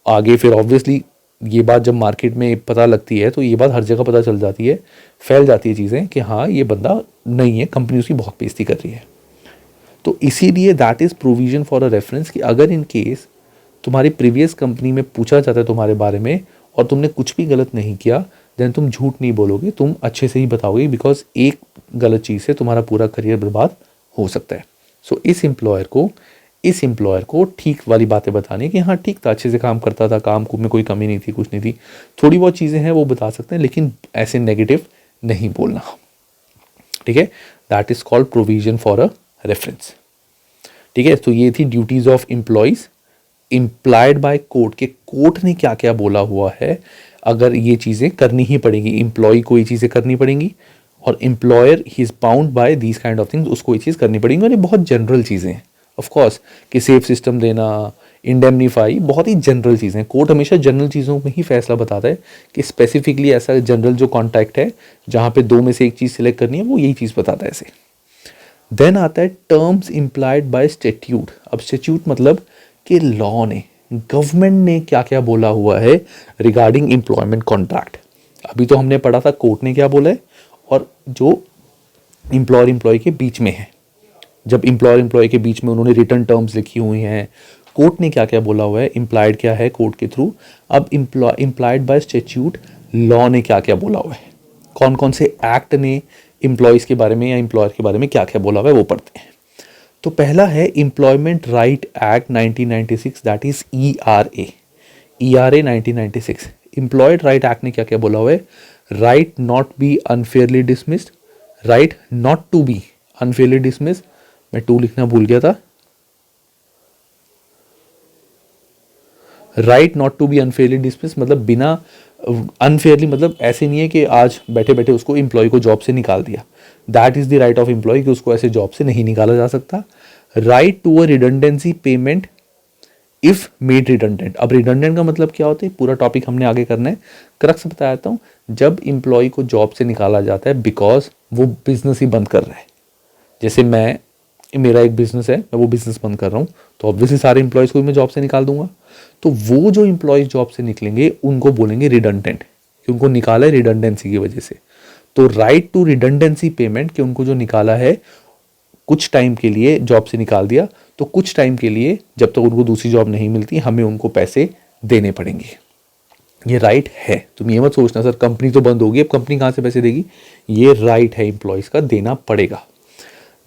आगे, फिर ऑब्वियसली ये बात जब मार्केट में पता लगती है तो ये बात हर जगह पता चल जाती है, फैल जाती है चीज़ें कि हाँ ये बंदा नहीं है, कंपनी उसकी बहुत बेइज्जती कर रही है। तो इसीलिए that is provision for a reference कि अगर इन केस तुम्हारी प्रीवियस कंपनी में पूछा जाता है तुम्हारे बारे में और तुमने कुछ भी गलत नहीं किया, देन तुम झूठ नहीं बोलोगे, तुम अच्छे से ही बताओगे, बिकॉज एक गलत चीज़ से तुम्हारा पूरा करियर बर्बाद हो सकता है। सो इस एम्प्लॉयर को ठीक वाली बातें बतानी कि हाँ ठीक था, अच्छे से काम करता था, काम में कोई कमी नहीं थी, कुछ नहीं थी, थोड़ी बहुत चीज़ें हैं वो बता सकते हैं, लेकिन ऐसे नेगेटिव नहीं बोलना। ठीक है। That is called provision for a reference. ठीक है। तो ये थी duties of employees implied by court, के कोर्ट ने क्या क्या बोला हुआ है, अगर ये चीज़ें करनी ही पड़ेंगी, एम्प्लॉय को ये चीज़ें करनी पड़ेंगी, और employer he is bound by these kind of things, उसको ये चीज़ करनी पड़ेंगी। और ये बहुत जनरल चीज़ें हैं ऑफ कोर्स, कि सेफ सिस्टम देना, इंडेमनीफाई, बहुत ही जनरल चीज़ें। कोर्ट हमेशा जनरल चीज़ों में ही फैसला बताता है कि स्पेसिफिकली ऐसा जनरल जो कॉन्ट्रैक्ट है जहाँ पे 2 में से एक चीज़ सिलेक्ट करनी है, वो यही चीज़ बताता है ऐसे। देन आता है टर्म्स इम्प्लाइड बाय स्टैट्यूट। अब स्टैट्यूट मतलब कि लॉ ने, गवर्नमेंट ने क्या क्या बोला हुआ है रिगार्डिंग एम्प्लॉयमेंट कॉन्ट्रैक्ट। अभी तो हमने पढ़ा था कोर्ट ने क्या बोला है, और जो एम्प्लॉयर एम्प्लॉय के बीच में है, जब एम्प्लॉयर एम्प्लॉय के बीच में उन्होंने रिटर्न टर्म्स लिखी हुई हैं, कोर्ट ने क्या क्या बोला हुआ है, इम्प्लाइड क्या है कोर्ट के थ्रू। अब इम्प्लाइड बाय स्टैट्यूट लॉ ने क्या क्या बोला हुआ है, कौन कौन से एक्ट ने एम्प्लॉयज़ के बारे में या एम्प्लॉयर के बारे में क्या क्या बोला हुआ है वो पढ़ते हैं। तो पहला है employment right act 1996, that is ERA 1996। Employed right act ने क्या क्या बोला हुआ है, right not be unfairly dismissed, right not to be unfairly dismissed, मैं टू लिखना भूल गया था, right not to be unfairly dismiss मतलब बिना अनफेयरली, मतलब ऐसे नहीं है कि आज बैठे बैठे उसको एम्प्लॉय को जॉब से निकाल दिया, that is the right of employee कि उसको ऐसे जॉब से नहीं निकाला जा सकता। Right to a redundancy payment if made redundant. अब रिडंडेंट का मतलब क्या होता है, पूरा टॉपिक हमने आगे करना है, क्रक्स बता देता हूँ। जब एम्प्लॉय को जॉब से निकाला जाता है बिकॉज वो बिजनेस ही बंद कर रहा है, जैसे मेरा एक बिजनेस है, मैं वो बिजनेस बंद कर रहा हूँ, तो ऑब्वियसली सारे एम्प्लॉयज़ को मैं जॉब से निकाल दूंगा। तो वो जो एम्प्लॉयज़ जॉब से निकलेंगे उनको बोलेंगे रिडंडेंट, कि उनको निकाला है रिडंडेंसी की वजह से। तो राइट टू रिडंडेंसी पेमेंट, कि उनको जो निकाला है कुछ टाइम के लिए जॉब से निकाल दिया, तो कुछ टाइम के लिए जब तक उनको दूसरी जॉब नहीं मिलती हमें उनको पैसे देने पड़ेंगे, ये राइट है। तुम ये मत सोचना सर कंपनी तो बंद होगी, अब कंपनी कहाँ से पैसे देगी, ये राइट है एम्प्लॉयज़ का, देना पड़ेगा।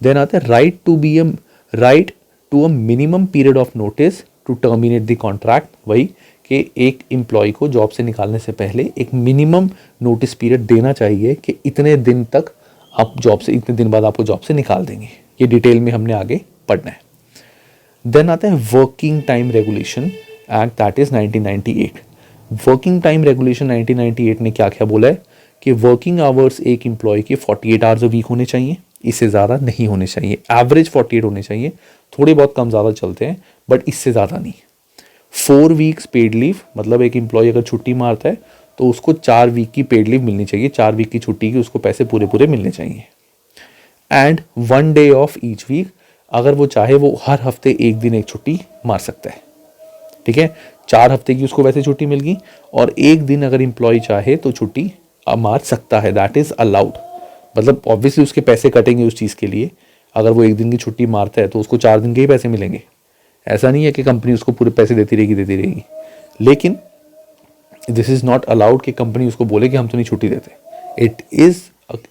देन आता है right to a minimum period of notice to terminate the contract. वही कि एक एम्प्लॉय को जॉब से निकालने से पहले एक मिनिमम नोटिस पीरियड देना चाहिए कि इतने दिन तक आप जॉब से, इतने दिन बाद आपको जॉब से निकाल देंगे। ये डिटेल में हमने आगे पढ़ना है। देन आता है working time regulation act, that is 1998। Working time regulation 1998 ने क्या क्या बोला है कि वर्किंग आवर्स एक एम्प्लॉय के 48 आवर्स अ वीक होने चाहिए, इससे ज़्यादा नहीं होने चाहिए, एवरेज 48 होने चाहिए, थोड़े बहुत कम ज़्यादा चलते हैं बट इससे ज़्यादा नहीं। 4 वीक्स पेड लीव, मतलब एक एम्प्लॉय अगर छुट्टी मारता है तो उसको 4 वीक की पेड लीव मिलनी चाहिए, 4 वीक की छुट्टी की उसको पैसे पूरे पूरे मिलने चाहिए। And 1 day of each week, अगर वो चाहे वो हर हफ्ते एक दिन एक छुट्टी मार सकता है, ठीक है। 4 हफ्ते की उसको वैसे छुट्टी मिल गई, और एक दिन अगर एम्प्लॉय चाहे तो छुट्टी मार सकता है, दैट इज अलाउड। मतलब ऑब्वियसली उसके पैसे कटेंगे उस चीज़ के लिए, अगर वो एक दिन की छुट्टी मारता है तो उसको 4 दिन के ही पैसे मिलेंगे, ऐसा नहीं है कि कंपनी उसको पूरे पैसे देती रहेगी। लेकिन दिस इज़ नॉट अलाउड कि कंपनी उसको बोले कि हम तो नहीं छुट्टी देते। इट इज़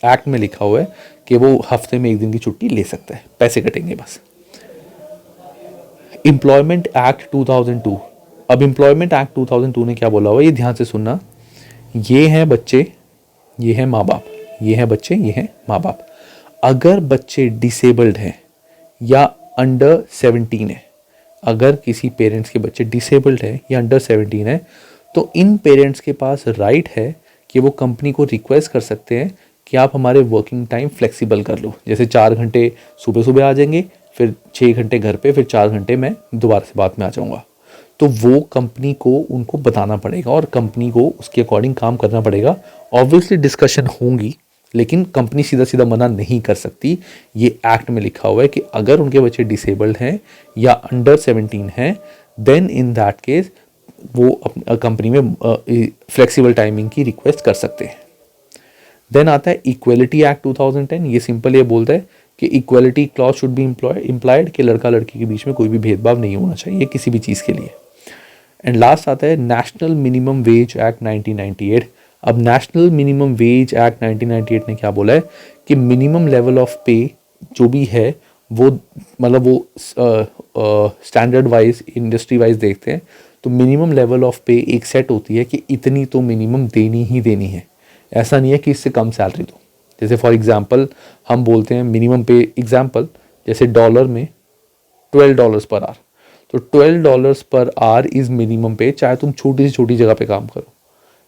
एक्ट में लिखा हुआ है कि वो हफ्ते में एक दिन की छुट्टी ले सकता है, पैसे कटेंगे बस। Employment act 2002। अब एम्प्लॉयमेंट एक्ट 2002 ने क्या बोला हुआ है, ये ध्यान से सुनना। ये हैं बच्चे, ये हैं माँ बाप, ये हैं बच्चे, ये हैं माँ बाप। अगर बच्चे डिसेबल्ड हैं या अंडर 17 है, अगर किसी पेरेंट्स के बच्चे डिसेबल्ड है या अंडर 17 है, तो इन पेरेंट्स के पास राइट है कि वो कंपनी को रिक्वेस्ट कर सकते हैं कि आप हमारे वर्किंग टाइम फ्लेक्सिबल कर लो, जैसे 4 घंटे सुबह सुबह आ जाएंगे, फिर 6 घंटे घर पे, फिर 4 घंटे मैं दोबारा से बाद में आ जाऊँगा। तो वो कंपनी को उनको बताना पड़ेगा और कंपनी को उसके अकॉर्डिंग काम करना पड़ेगा। ऑब्वियसली डिस्कशन होंगी, लेकिन कंपनी सीधा सीधा मना नहीं कर सकती। ये एक्ट में लिखा हुआ है कि अगर उनके बच्चे डिसेबल्ड हैं या अंडर 17 हैं, देन इन दैट केस वो कंपनी में फ्लेक्सिबल टाइमिंग की रिक्वेस्ट कर सकते हैं। देन आता है इक्वलिटी एक्ट 2010। ये सिंपल ये बोलता है कि equality clause should be implied, कि लड़का लड़की के बीच में कोई भी भेदभाव नहीं होना चाहिए किसी भी चीज़ के लिए। एंड लास्ट आता है नेशनल मिनिमम वेज एक्ट 1998। अब नेशनल मिनिमम वेज एक्ट 1998 ने क्या बोला है कि मिनिमम लेवल ऑफ पे जो भी है वो, मतलब वो स्टैंडर्ड वाइज इंडस्ट्री वाइज देखते हैं, तो मिनिमम लेवल ऑफ पे एक सेट होती है कि इतनी तो मिनिमम देनी ही देनी है। ऐसा नहीं है कि इससे कम सैलरी दो। जैसे फॉर एग्जांपल हम बोलते हैं मिनिमम पे, एग्जांपल जैसे डॉलर में $12 पर आवर, तो $12 पर आवर इज मिनिमम पे, चाहे तुम छोटी से छोटी जगह पे काम करो,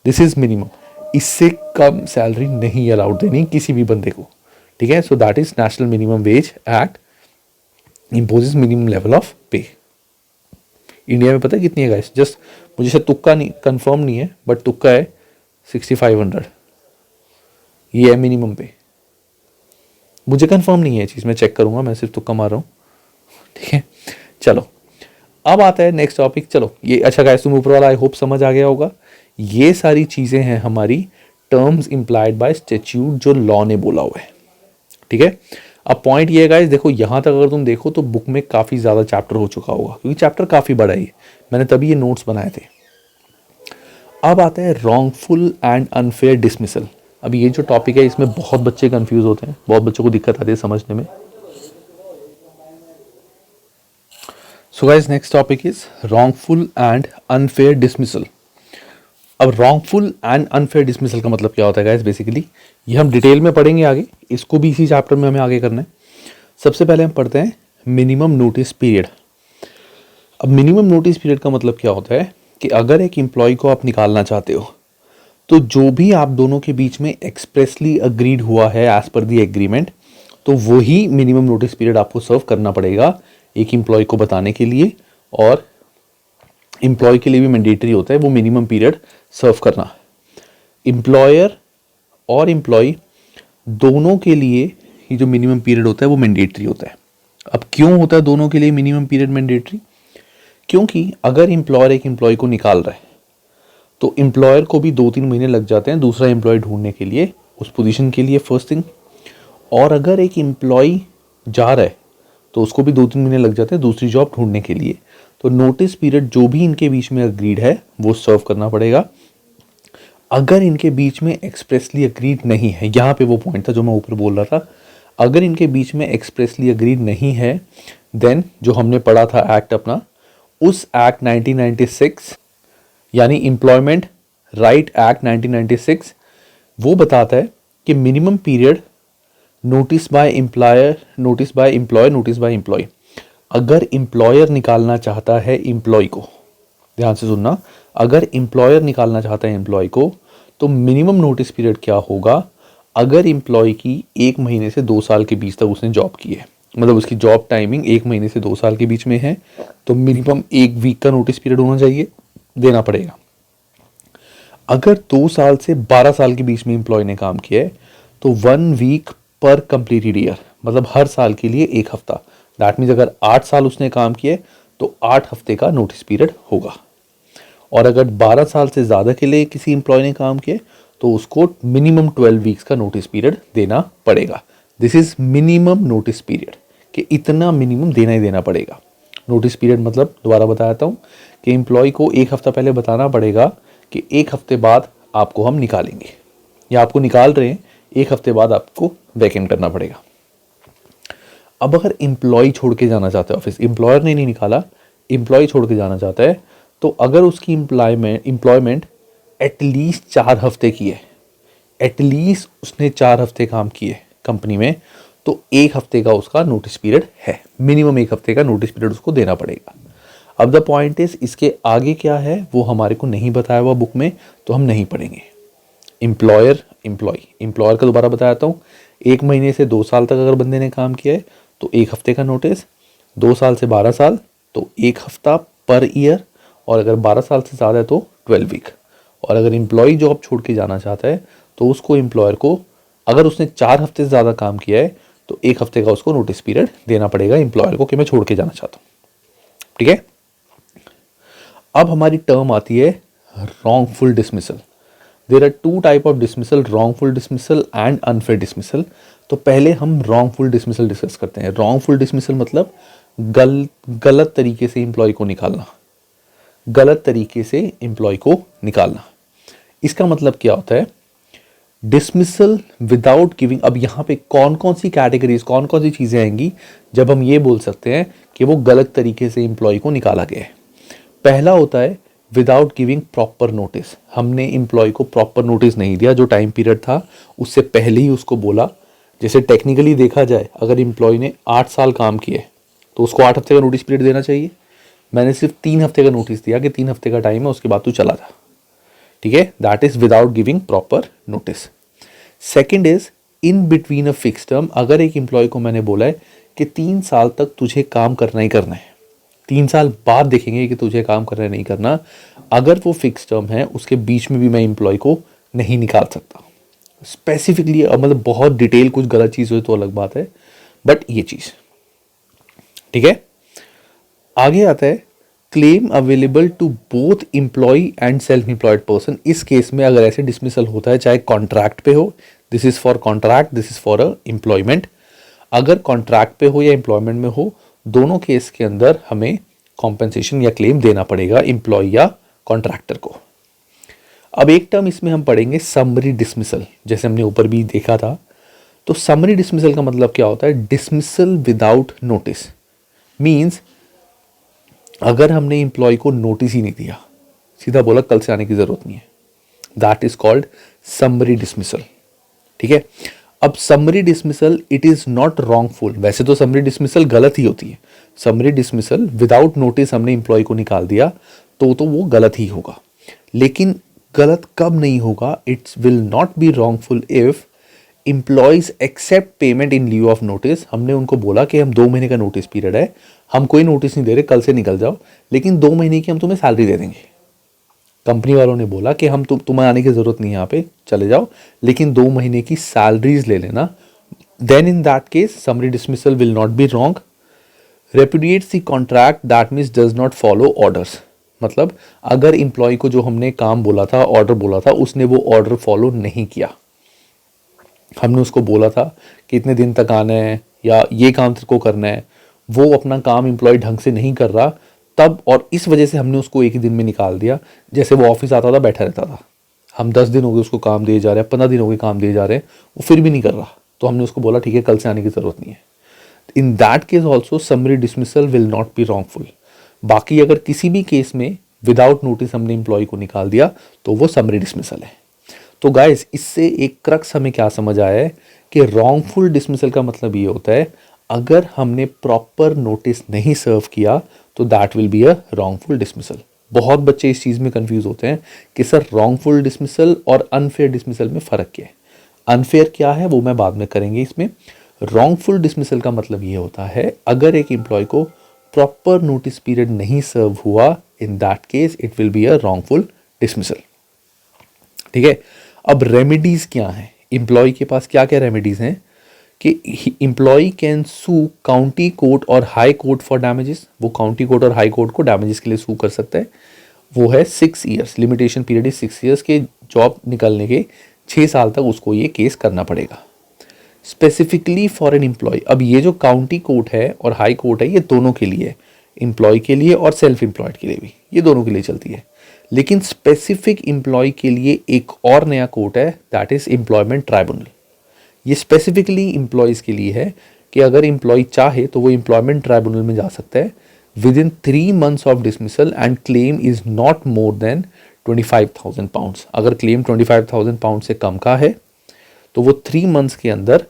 दिस इज मिनिमम। इससे कम सैलरी नहीं अलाउड देनी किसी भी बंदे को, ठीक है। So that is national minimum wage act imposes minimum level of पे। इंडिया में पता है कितनी है गाइस, जस्ट मुझे शायद तुक्का नहीं, कंफर्म नहीं है बट तुक्का है 6500, ये है मिनिमम पे। मुझे कंफर्म नहीं है ये चीज़, मैं चेक करूंगा, मैं सिर्फ तुक्का मार रहा हूँ, ठीक है। चलो अब आता है नेक्स्ट टॉपिक। चलो ये अच्छा गाइस, तुम ऊपर वाला आई होप समझ आ गया होगा। ये सारी चीज़ें हैं हमारी टर्म्स इम्प्लाइड बाय स्टैट्यूट जो लॉ ने बोला हुआ है, ठीक है। अब पॉइंट ये है गाइस, देखो यहाँ तक अगर तुम देखो तो बुक में काफ़ी ज़्यादा चैप्टर हो चुका होगा, क्योंकि चैप्टर काफ़ी बड़ा है, मैंने तभी ये नोट्स बनाए थे। अब आता है रॉन्गफुल एंड अनफेयर डिसमिसल। अब ये जो टॉपिक है इसमें बहुत बच्चे कंफ्यूज होते हैं, बहुत बच्चों को दिक्कत आती है समझने में। So guys next topic is wrongful and unfair dismissal. अब रॉन्गफुल एंड अनफेयर डिसमिसल का मतलब क्या होता है गाइस, बेसिकली ये हम डिटेल में पढ़ेंगे आगे, इसको भी इसी चैप्टर में हमें आगे करना है। सबसे पहले हम पढ़ते हैं मिनिमम नोटिस पीरियड। अब मिनिमम नोटिस पीरियड का मतलब क्या होता है कि अगर एक एम्प्लॉय को आप निकालना चाहते हो तो जो भी आप दोनों के बीच में एक्सप्रेसली अग्रीड हुआ है एज पर दी एग्रीमेंट, तो वही मिनिमम नोटिस पीरियड आपको सर्व करना पड़ेगा एक एम्प्लॉय को बताने के लिए, और एम्प्लॉय के लिए भी मैंडेटरी होता है वो मिनिमम पीरियड सर्व करना। एम्प्लॉयर और एम्प्लॉय दोनों के लिए ये जो मिनिमम पीरियड होता है वो मैंडेटरी होता है। अब क्यों होता है दोनों के लिए मिनिमम पीरियड मैंडेटरी? क्योंकि अगर एम्प्लॉयर एक एम्प्लॉय को निकाल रहा है तो एम्प्लॉयर को भी 2-3 महीने लग जाते हैं दूसरा एम्प्लॉय ढूंढने के लिए, उस पोजीशन के लिए, फर्स्ट थिंग। और अगर एक एम्प्लॉय जा रहा है तो उसको भी 2-3 महीने लग जाते हैं दूसरी जॉब ढूंढने के लिए। तो नोटिस पीरियड जो भी इनके बीच में अग्रीड है वो सर्व करना पड़ेगा। अगर इनके बीच में एक्सप्रेसली अग्रीड नहीं है, यहाँ पे वो पॉइंट था जो मैं ऊपर बोल रहा था, अगर इनके बीच में एक्सप्रेसली अग्रीड नहीं है देन जो हमने पढ़ा था एक्ट अपना, उस एक्ट 1996 यानी एम्प्लॉयमेंट राइट एक्ट 1996 वो बताता है कि minimum period notice by employer, notice by employer, notice by employee. अगर एम्प्लॉयर निकालना चाहता है एम्प्लॉय को, ध्यान से सुनना, अगर एम्प्लॉयर निकालना चाहता है एम्प्लॉय को तो मिनिमम नोटिस पीरियड क्या होगा? अगर एम्प्लॉय की 1 महीने से 2 साल के बीच तक उसने जॉब की है, मतलब उसकी जॉब टाइमिंग 1 महीने से 2 साल के बीच में है, तो मिनिमम 1 वीक का नोटिस पीरियड होना चाहिए, देना पड़ेगा। अगर 2 साल से 12 साल के बीच में एम्प्लॉय ने काम किया है तो 1 वीक पर कंप्लीटेड ईयर, मतलब हर साल के लिए 1 हफ्ता। दैट मीन्स अगर 8 साल उसने काम किया तो 8 हफ्ते का नोटिस पीरियड होगा। और अगर 12 साल से ज़्यादा के लिए किसी एम्प्लॉय ने काम किया तो उसको मिनिमम 12 वीक्स का नोटिस पीरियड देना पड़ेगा। This is minimum notice period, कि इतना मिनिमम देना ही देना पड़ेगा। नोटिस पीरियड मतलब दोबारा बताता हूँ कि एम्प्लॉय को 1 हफ्ता पहले बताना पड़ेगा कि 1 हफ्ते बाद आपको हम निकालेंगे, या आपको निकाल रहे हैं, 1 हफ्ते बाद आपको वैकेंट करना पड़ेगा। अब अगर एम्प्लॉय छोड़ के जाना चाहता है ऑफिस, एम्प्लॉयर ने नहीं निकाला, एम्प्लॉय छोड़ के जाना चाहता है, तो अगर उसकी एम्प्लॉयमेंट एटलीस्ट 4 हफ्ते की है, एटलीस्ट उसने 4 हफ्ते काम किए कंपनी में, तो 1 हफ्ते का उसका नोटिस पीरियड है, मिनिमम 1 हफ्ते का नोटिस पीरियड उसको देना पड़ेगा। अब द पॉइंट इज इसके आगे क्या है वो हमारे को नहीं बताया हुआ बुक में, तो हम नहीं पढ़ेंगे। एम्प्लॉयर एम्प्लॉयर का दोबारा बताता हूँ, 1 महीने से 2 साल तक अगर बंदे ने काम किया है तो 1 हफ्ते का नोटिस, 2 साल से 12 साल तो 1 हफ्ता पर ईयर, और अगर 12 साल से ज़्यादा है तो 12 वीक। और अगर एम्प्लॉय जॉब छोड़ के जाना चाहता है तो उसको एम्प्लॉयर को, अगर उसने 4 हफ्ते से ज़्यादा काम किया है तो 1 हफ्ते का उसको नोटिस पीरियड देना पड़ेगा एम्प्लॉयर को कि मैं छोड़ के जाना चाहता हूँ, ठीक है। अब हमारी टर्म आती है wrongful dismissal. There are 2 type of dismissal, wrongful dismissal and unfair dismissal. तो पहले हम रॉन्गफुल डिसमिसल डिस्कस करते हैं। रॉन्गफुल डिसमिसल मतलब गलत तरीके से एम्प्लॉय को निकालना, गलत तरीके से एम्प्लॉय को निकालना। इसका मतलब क्या होता है? Dismissal without giving. अब यहाँ पे कौन कौन सी कैटेगरीज, कौन कौन सी चीज़ें आएंगी जब हम ये बोल सकते हैं कि वो गलत तरीके से एम्प्लॉय को निकाला गया है। पहला होता है विदाउट गिविंग प्रॉपर नोटिस। हमने एम्प्लॉय को प्रॉपर नोटिस नहीं दिया, जो टाइम पीरियड था उससे पहले ही उसको बोला। जैसे टेक्निकली देखा जाए, अगर एम्प्लॉय ने 8 साल काम किए तो उसको 8 हफ्ते का नोटिस पीरियड देना चाहिए। मैंने सिर्फ 3 हफ्ते का नोटिस दिया कि 3 हफ्ते का टाइम है, उसके बाद तू चला जा, ठीक है। That is without giving proper notice. Second is in between a fix term. अगर एक एम्प्लॉय को मैंने बोला है कि 3 साल तक तुझे काम करना ही करना है, 3 साल बाद देखेंगे कि तुझे काम करना है नहीं करना, अगर वो फिक्स टर्म है उसके बीच में भी मैं एम्प्लॉय को नहीं निकाल सकता। स्पेसिफिकली, मतलब बहुत डिटेल कुछ गलत चीज़ हो तो अलग बात है, बट ये चीज़ ठीक है। आगे आता है claim available to both employee and self employed person. इस केस में अगर ऐसे डिसमिसल होता है, चाहे कॉन्ट्रैक्ट पे हो, this is for contract, this is for employment, अगर कॉन्ट्रैक्ट पे हो या एम्प्लॉयमेंट में हो, दोनों केस के अंदर हमें कॉम्पेंसेशन या क्लेम देना पड़ेगा एम्प्लॉय या कॉन्ट्रैक्टर को। अब एक टर्म इसमें हम पढ़ेंगे समरी डिसमिसल, जैसे हमने ऊपर भी देखा था। तो समरी डिसमिसल का मतलब क्या होता है? Dismissal without notice. मींस अगर हमने एम्प्लॉय को नोटिस ही नहीं दिया, सीधा बोला कल से आने की जरूरत नहीं है, that is called summary dismissal. ठीक है। अब summary dismissal it is not wrongful. वैसे तो समरी डिसमिसल गलत ही होती है। समरी डिसमिसल विदाउट नोटिस हमने एम्प्लॉय को निकाल दिया तो वो गलत ही होगा। लेकिन गलत कब नहीं होगा? It's will not be wrongful if employees accept payment in lieu of notice. हमने उनको बोला कि हम 2 महीने का नोटिस पीरियड है, हम कोई नोटिस नहीं दे रहे, कल से निकल जाओ, लेकिन 2 महीने की हम तुम्हें सैलरी दे देंगे। कंपनी वालों ने बोला कि हम तुम्हें आने की जरूरत नहीं है, यहाँ पे चले जाओ, लेकिन 2 महीने की सैलरीज ले लेना। Then in that case summary dismissal will not be wrong. Repudiates the contract, that means does not follow orders. मतलब अगर एम्प्लॉय को जो हमने काम बोला था, ऑर्डर बोला था, उसने वो ऑर्डर फॉलो नहीं किया, हमने उसको बोला था कि इतने दिन तक आना है या ये काम तेरे को करना है, वो अपना काम एम्प्लॉय ढंग से नहीं कर रहा, तब और इस वजह से हमने उसको एक ही दिन में निकाल दिया। जैसे वो ऑफिस आता था, बैठा रहता था, हम 10 दिन हो गए उसको काम दिए जा रहे हैं, 15 दिन हो गए काम दिए जा रहे हैं, वो फिर भी नहीं कर रहा, तो हमने उसको बोला ठीक है कल से आने की जरूरत नहीं है। इन that case also summary dismissal will not be wrongful. बाकी अगर किसी भी केस में विदाउट नोटिस हमने एम्प्लॉय को निकाल दिया तो वो समरी डिसमिसल है। तो गाइस, इससे एक क्रक्स हमें क्या समझ आया है कि रॉन्गफुल डिसमिसल का मतलब ये होता है अगर हमने प्रॉपर नोटिस नहीं सर्व किया तो that will be a wrongful dismissal. बहुत बच्चे इस चीज़ में कंफ्यूज होते हैं कि सर रॉन्गफुल डिसमिसल और अनफेयर डिसमिसल में फ़र्क क्या है। अनफेयर क्या है वो मैं बाद में करेंगे। इसमें रॉन्गफुल डिसमिसल का मतलब ये होता है अगर एक एम्प्लॉय को प्रॉपर नोटिस पीरियड नहीं सर्व हुआ, इन that case it will be a wrongful dismissal. ठीक है। अब रेमेडीज क्या हैं? एम्प्लॉय के पास क्या क्या रेमेडीज हैं कि employee can sue county court और हाई कोर्ट फॉर डैमेजेस। वो काउंटी कोर्ट और हाई कोर्ट को डैमेजेस के लिए सू कर सकता है। वो है 6 years, limitation period is 6 years के जॉब निकलने के 6 साल तक उसको ये केस करना पड़ेगा स्पेसिफिकली फॉर एन एम्प्लॉय। अब ये जो काउंटी कोर्ट है और हाई कोर्ट है ये दोनों के लिए है, एम्प्लॉय के लिए और सेल्फ एम्प्लॉयड के लिए भी, ये दोनों के लिए चलती है। लेकिन स्पेसिफिक एम्प्लॉय के लिए एक और नया कोर्ट है, दैट इज एम्प्लॉयमेंट ट्राइब्यूनल। ये स्पेसिफिकली एम्प्लॉयज़ के लिए है कि अगर एम्प्लॉय चाहे तो वो एम्प्लॉयमेंट ट्राइब्यूनल में जा सकता है with in 3 months of dismissal and claim is not more than 25,000 pounds. अगर क्लेम 25,000 पाउंड से कम का है तो वो 3 months के अंदर,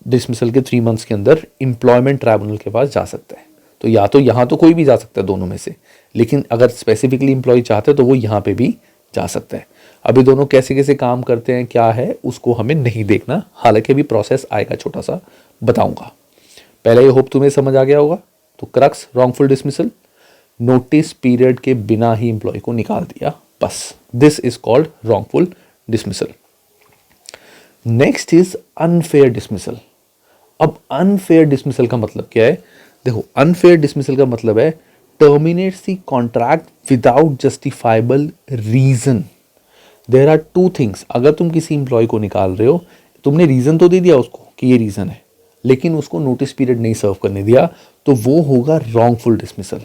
डिसमिसल के 3 months के अंदर एम्प्लॉयमेंट ट्राइब्यूनल के पास जा सकता है। तो या तो यहाँ तो कोई भी जा सकता है दोनों में से, लेकिन अगर स्पेसिफिकली एम्प्लॉय चाहते हैं तो वो यहाँ पे भी जा सकता है। अभी दोनों कैसे कैसे काम करते हैं क्या है उसको हमें नहीं देखना, हालांकि अभी प्रोसेस आएगा छोटा सा बताऊंगा। पहले ये होप तुम्हें समझ आ गया होगा। तो crux wrongful dismissal, notice period के बिना ही एम्प्लॉय को निकाल दिया, बस this is called wrongful dismissal. Next is unfair dismissal. अब अनफेयर डिसमिसल का मतलब क्या है? देखो, अनफेयर डिसमिसल का मतलब है terminates the contract without justifiable reason. There are 2 things. अगर तुम किसी एम्प्लॉय को निकाल रहे हो, तुमने रीजन तो दे दिया उसको कि ये रीजन है, लेकिन उसको नोटिस पीरियड नहीं सर्व करने दिया, तो वो होगा रॉन्गफुल डिसमिसल।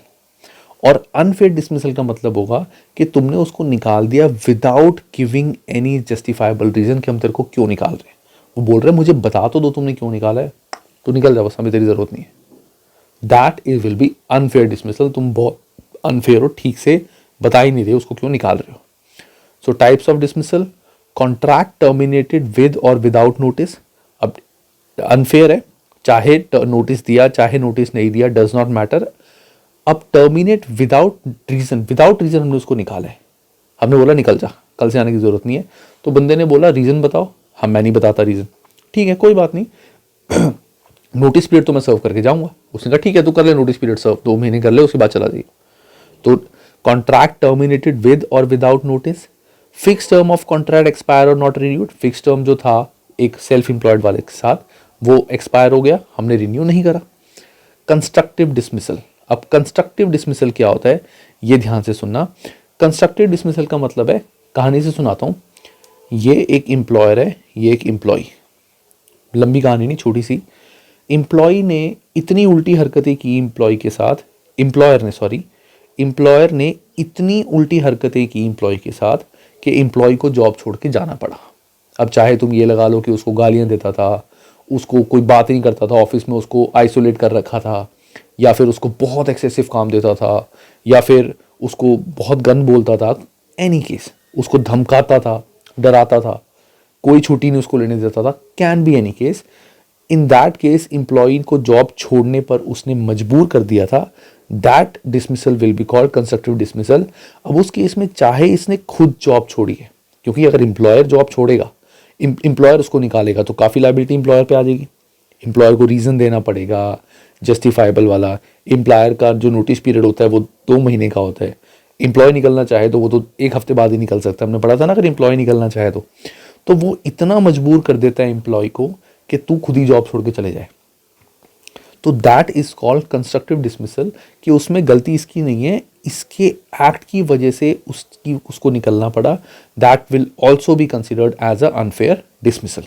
और अनफेयर डिसमिसल का मतलब होगा कि तुमने उसको निकाल दिया without giving any justifiable reason कि हम तेरे को क्यों निकाल रहे हैं। वो बोल रहे हैं मुझे बता तो दो तुमने क्यों निकाला है, तो निकल जाओ, बस हमें तेरी जरूरत नहीं है। That is will be unfair dismissal. तुम बहुत अनफेयर हो, ठीक से बता ही नहीं रहे उसको क्यों निकाल रहे हो। So types of dismissal, contract terminated with और विदाउट नोटिस। अब अनफेयर है, चाहे नोटिस दिया चाहे नोटिस नहीं दिया, डज नॉट मैटर। अब terminate without reason, without reason हमने उसको निकाला है, हमने बोला निकल जा, कल से आने की जरूरत नहीं है। तो बंदे ने बोला रीजन बताओ, मैं नहीं बताता रीजन, ठीक है कोई बात नहीं नोटिस पीरियड तो मैं सर्व करके जाऊंगा। उसने कहा ठीक है तू कर ले नोटिस पीरियड सर्व, 2 महीने कर ले, उसके बाद चला जाइए। तो कॉन्ट्रैक्ट टर्मिनेटेड विद और without notice, fix term of contract expire और नॉट रिन्यूड। फिक्स टर्म जो था एक सेल्फ एम्प्लॉयड वाले के साथ, वो एक्सपायर हो गया, हमने रिन्यू नहीं करा। Constructive dismissal. अब कंस्ट्रक्टिव डिसमिसल क्या होता है, ये ध्यान से सुनना। कंस्ट्रक्टिव डिसमिसल का मतलब है, कहानी से सुनाता हूँ। ये एक एम्प्लॉयर है, ये एक एम्प्लॉय, लंबी कहानी नहीं, छोटी सी। एम्प्लॉय ने इतनी उल्टी हरकतें की एम्प्लॉय के साथ, एम्प्लॉयर ने इतनी उल्टी हरकतें की एम्प्लॉय के साथ कि एम्प्लॉय को जॉब छोड़ के जाना पड़ा। अब चाहे तुम ये लगा लो कि उसको गालियां देता था, उसको कोई बात नहीं करता था, ऑफिस में उसको आइसोलेट कर रखा था, या फिर उसको बहुत एक्सेसिव काम देता था, या फिर उसको बहुत गन बोलता था, एनी केस उसको धमकाता था, डराता था, कोई छुट्टी नहीं उसको लेने देता था, can be any case. In that case employee को जॉब छोड़ने पर उसने मजबूर कर दिया था, that dismissal will be called constructive dismissal. अब उस केस में चाहे इसने खुद जॉब छोड़ी है, क्योंकि अगर एम्प्लॉयर जॉब छोड़ेगा, एम्प्लॉयर उसको निकालेगा तो काफ़ी लायबिलिटी एम्प्लॉयर पे आ जाएगी। एम्प्लॉयर को रीज़न देना पड़ेगा जस्टिफाइबल वाला। एम्प्लॉयर का जो नोटिस पीरियड होता है वो 2 महीने का होता है। एम्प्लॉय निकलना चाहे तो वो तो 1 हफ्ते बाद ही निकल सकता है, हमने पढ़ा था ना, अगर एम्प्लॉय निकलना चाहे तो वो इतना मजबूर कर देता है एम्प्लॉय को कि तू खुद ही जॉब छोड़ के चले जाए। तो that is called constructive dismissal, कि उसमें गलती इसकी नहीं है, इसके एक्ट की वजह से उसको निकलना पड़ा। That will also be considered as a unfair dismissal.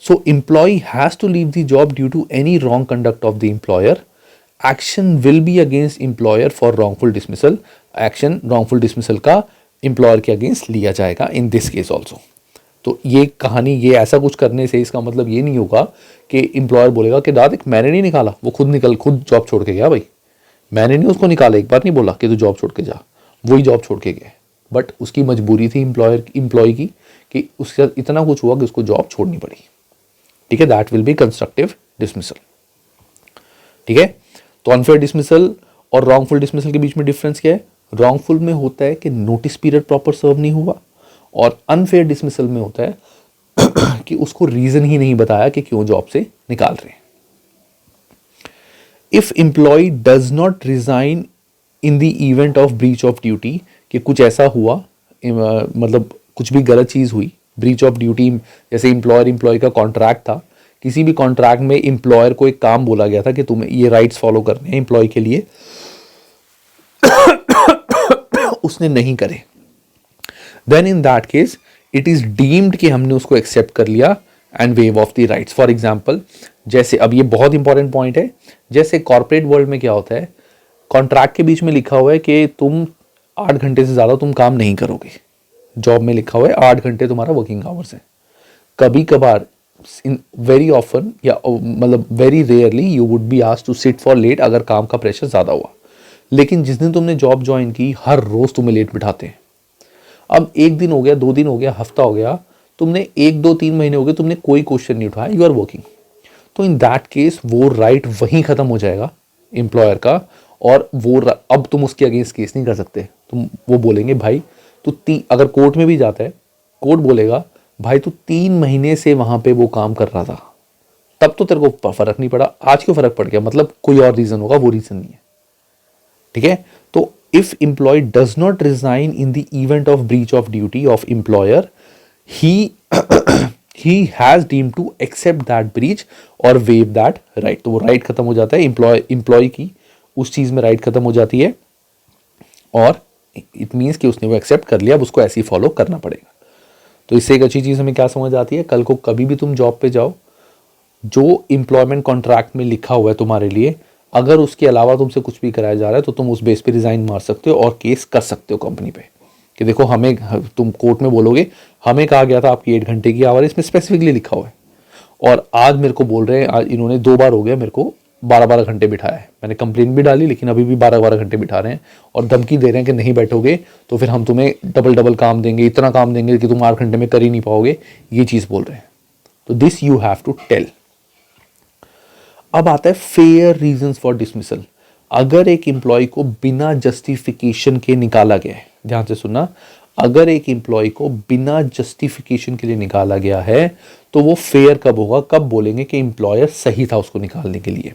So employee has to leave the job due to any wrong conduct of the employer. Action will be against employer for wrongful dismissal. Action wrongful dismissal का employer के against लिया जाएगा in this case also. तो ये कहानी, ये ऐसा कुछ करने से इसका मतलब ये नहीं होगा कि एम्प्लॉयर बोलेगा कि दाद मैंने नहीं निकाला, वो खुद जॉब छोड़ के गया। भाई मैंने नहीं उसको निकाला, एक बार नहीं बोला कि तू जॉब छोड़ के जा, वही जॉब छोड़ के गया, बट उसकी मजबूरी थी एम्प्लॉय की कि उसका इतना कुछ हुआ कि उसको जॉब छोड़नी पड़ी। ठीक है, that will B constructive dismissal. ठीक है, तो अनफेयर डिसमिसल और रॉन्गफुल डिसमिसल के बीच में डिफरेंस क्या है? रॉन्गफुल में होता है कि नोटिस पीरियड प्रॉपर सर्व नहीं हुआ, और अनफेयर डिसमिसल में होता है कि उसको रीजन ही नहीं बताया कि क्यों जॉब से निकाल रहे हैं। If employee does not resign in the event of breach of duty, कि कुछ ऐसा हुआ, मतलब कुछ भी गलत चीज हुई, ब्रीच ऑफ ड्यूटी, जैसे एम्प्लॉय का कॉन्ट्रैक्ट था, किसी भी कॉन्ट्रैक्ट में एम्प्लॉयर को एक काम बोला गया था कि तुम्हें ये राइट्स फॉलो करने हैं एम्प्लॉय के लिए, उसने नहीं करे, then in that case it is deemed कि हमने उसको एक्सेप्ट कर लिया and waive of the rights. For example, जैसे अब ये बहुत इंपॉर्टेंट पॉइंट है, जैसे कॉर्पोरेट वर्ल्ड में क्या होता है, कॉन्ट्रैक्ट के बीच में लिखा हुआ है कि तुम 8 घंटे से ज्यादा तुम काम नहीं करोगे। जॉब में लिखा हुआ है 8 घंटे तुम्हारा वर्किंग आवर्स है। कभी कभार, इन वेरी ऑफन या मतलब very rarely you would be asked to sit for late, अगर काम का प्रेशर ज्यादा हुआ। लेकिन जिस दिन तुमने जॉब ज्वाइन की, हर रोज तुम्हें लेट बिठाते हैं। अब 1 दिन हो गया, 2 दिन हो गया, हफ्ता हो गया, तुमने 1, 2, 3 महीने हो गए, तुमने कोई क्वेश्चन नहीं उठाया, यू आर वर्किंग, तो इन दैट केस वो राइट वहीं खत्म हो जाएगा एम्प्लॉयर का, और वो अब तुम उसके अगेंस्ट केस नहीं कर सकते। तुम वो बोलेंगे भाई तू अगर कोर्ट में भी जाता है, कोर्ट बोलेगा भाई तू 3 महीने से वहां पे वो काम कर रहा था, तब तो तेरे को फर्क नहीं पड़ा, आज क्यों फर्क पड़ गया, मतलब कोई और रीजन होगा, वो रीजन नहीं है। ठीक है, तो if employee does not resign in the event of breach of duty of employer, he has deemed to accept that breach or waive that right। तो वो राइट खत्म हो जाता है, एम्प्लॉय की उस चीज में राइट खत्म हो जाती है, और इट मीन्स कि उसने वो एक्सेप्ट कर लिया, अब उसको ऐसे ही फॉलो करना पड़ेगा। तो इससे एक अच्छी चीज हमें क्या समझ आती है, कल को कभी भी तुम जॉब पे जाओ, जो एम्प्लॉयमेंट कॉन्ट्रैक्ट में लिखा हुआ है तुम्हारे लिए, अगर उसके अलावा तुमसे कुछ भी कराया जा रहा है तो तुम उस बेस पे रिजाइन मार सकते हो और केस कर सकते हो कंपनी पे कि देखो हमें, तुम कोर्ट में बोलोगे हमें कहा गया था आपकी 8 घंटे की आवर, इसमें स्पेसिफिकली लिखा हुआ है, और आज मेरे को बोल रहे हैं, आज इन्होंने 2 बार हो गया मेरे को 12-12 घंटे बिठाया है, मैंने कंप्लेंट भी डाली लेकिन अभी भी 12-12 घंटे बिठा रहे हैं, और धमकी दे रहे हैं कि नहीं बैठोगे तो फिर हम तुम्हें डबल काम देंगे, इतना काम देंगे कि तुम 8 घंटे में कर ही नहीं पाओगे, ये चीज बोल रहे हैं। तो this you have to tell. अब आता है फेयर रीजंस फॉर डिसमिसल। अगर एक एम्प्लॉय को बिना जस्टिफिकेशन के निकाला गया है, ध्यान से सुनना, अगर एक एम्प्लॉय को बिना जस्टिफिकेशन के लिए निकाला गया है तो वो फेयर कब होगा, कब बोलेंगे कि एम्प्लॉयर सही था उसको निकालने के लिए।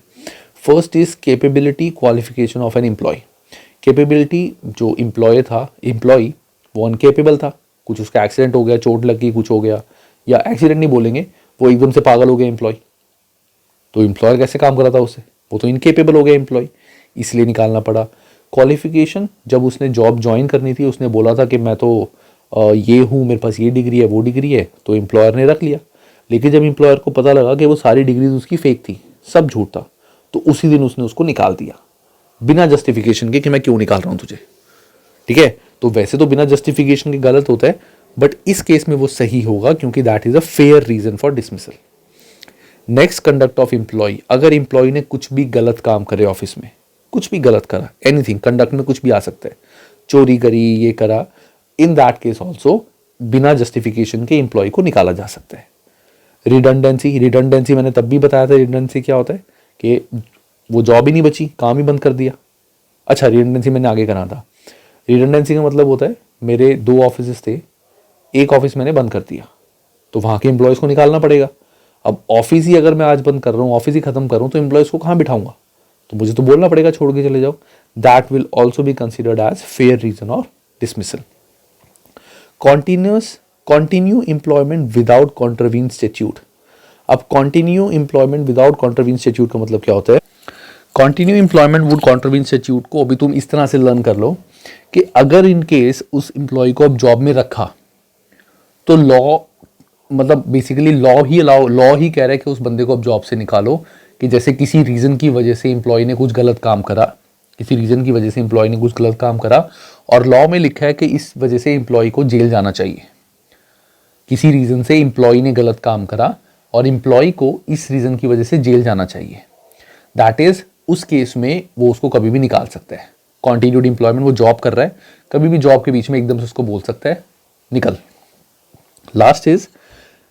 First is capability qualification of an employee. Capability, जो एम्प्लॉय वो अनकेपेबल था, कुछ उसका एक्सीडेंट हो गया, चोट लग गई, कुछ हो गया, या एक्सीडेंट नहीं बोलेंगे, वो एकदम से पागल हो गया एम्प्लॉय, तो एम्प्लॉयर कैसे काम कर रहा था उससे, वो तो इनकेपेबल हो गया एम्प्लॉय, इसलिए निकालना पड़ा। क्वालिफिकेशन, जब उसने जॉब ज्वाइन करनी थी उसने बोला था कि मैं तो ये हूँ, मेरे पास ये डिग्री है वो डिग्री है, तो एम्प्लॉयर ने रख लिया। लेकिन जब एम्प्लॉयर को पता लगा कि वो सारी डिग्रीज उसकी फेक थी, सब झूठ था, तो उसी दिन उसने उसको निकाल दिया बिना जस्टिफिकेशन के कि मैं क्यों निकाल रहा हूँ तुझे। ठीक है, तो वैसे तो बिना जस्टिफिकेशन के गलत होता है, बट इस केस में वो सही होगा क्योंकि that is a fair reason for dismissal. Next, conduct of employee. अगर एम्प्लॉय ने कुछ भी गलत काम करे ऑफिस में, कुछ भी गलत करा, एनीथिंग, कंडक्ट में कुछ भी आ सकता है, चोरी करी, ये करा, इन दैट केस ऑल्सो बिना जस्टिफिकेशन के एम्प्लॉय को निकाला जा सकता है। रिडंडेंसी, रिडंडेंसी मैंने तब भी बताया था, रिडंडेंसी क्या होता है कि वो जॉब ही नहीं बची, काम ही बंद कर दिया। अच्छा, रिडंडेंसी मैंने आगे करा था। रिडंडेंसी का मतलब होता है मेरे 2 ऑफिस थे, एक ऑफिस मैंने बंद कर दिया, तो वहाँ के एम्प्लॉयज़ को निकालना पड़ेगा। अब ऑफिस ही अगर मैं आज बंद कर रहा हूँ, ऑफिस ही खत्म कर रहा हूँ, तो एम्प्लॉयज़ को कहाँ बिठाऊंगा, तो मुझे तो बोलना पड़ेगा छोड़ के चले जाओ। That will also be considered as fair reason of dismissal. Continue employment without contravene statute. अब continue employment without contravene statute का मतलब क्या होता है? Continue employment would contravene statute को अभी तुम इस तरह से लर्न कर लो कि अगर इन केस उस एम्प्लॉय को अब जॉब में रखा, तो लॉ, मतलब बेसिकली लॉ ही कह रहा है कि उस बंदे को अब जॉब से निकालो, कि जैसे किसी रीज़न की वजह से एम्प्लॉय ने कुछ गलत काम करा, किसी रीज़न की वजह से एम्प्लॉय ने कुछ गलत काम करा और लॉ में लिखा है कि इस वजह से एम्प्लॉय को जेल जाना चाहिए। किसी रीज़न से एम्प्लॉय ने गलत काम करा और एम्प्लॉय को इस रीज़न की वजह से जेल जाना चाहिए, दैट इज उस केस में वो उसको कभी भी निकाल सकता है। कॉन्टिन्यूड एम्प्लॉयमेंट, वो जॉब कर रहा है, कभी भी जॉब के बीच में एकदम से उसको बोल सकता है निकल। Last is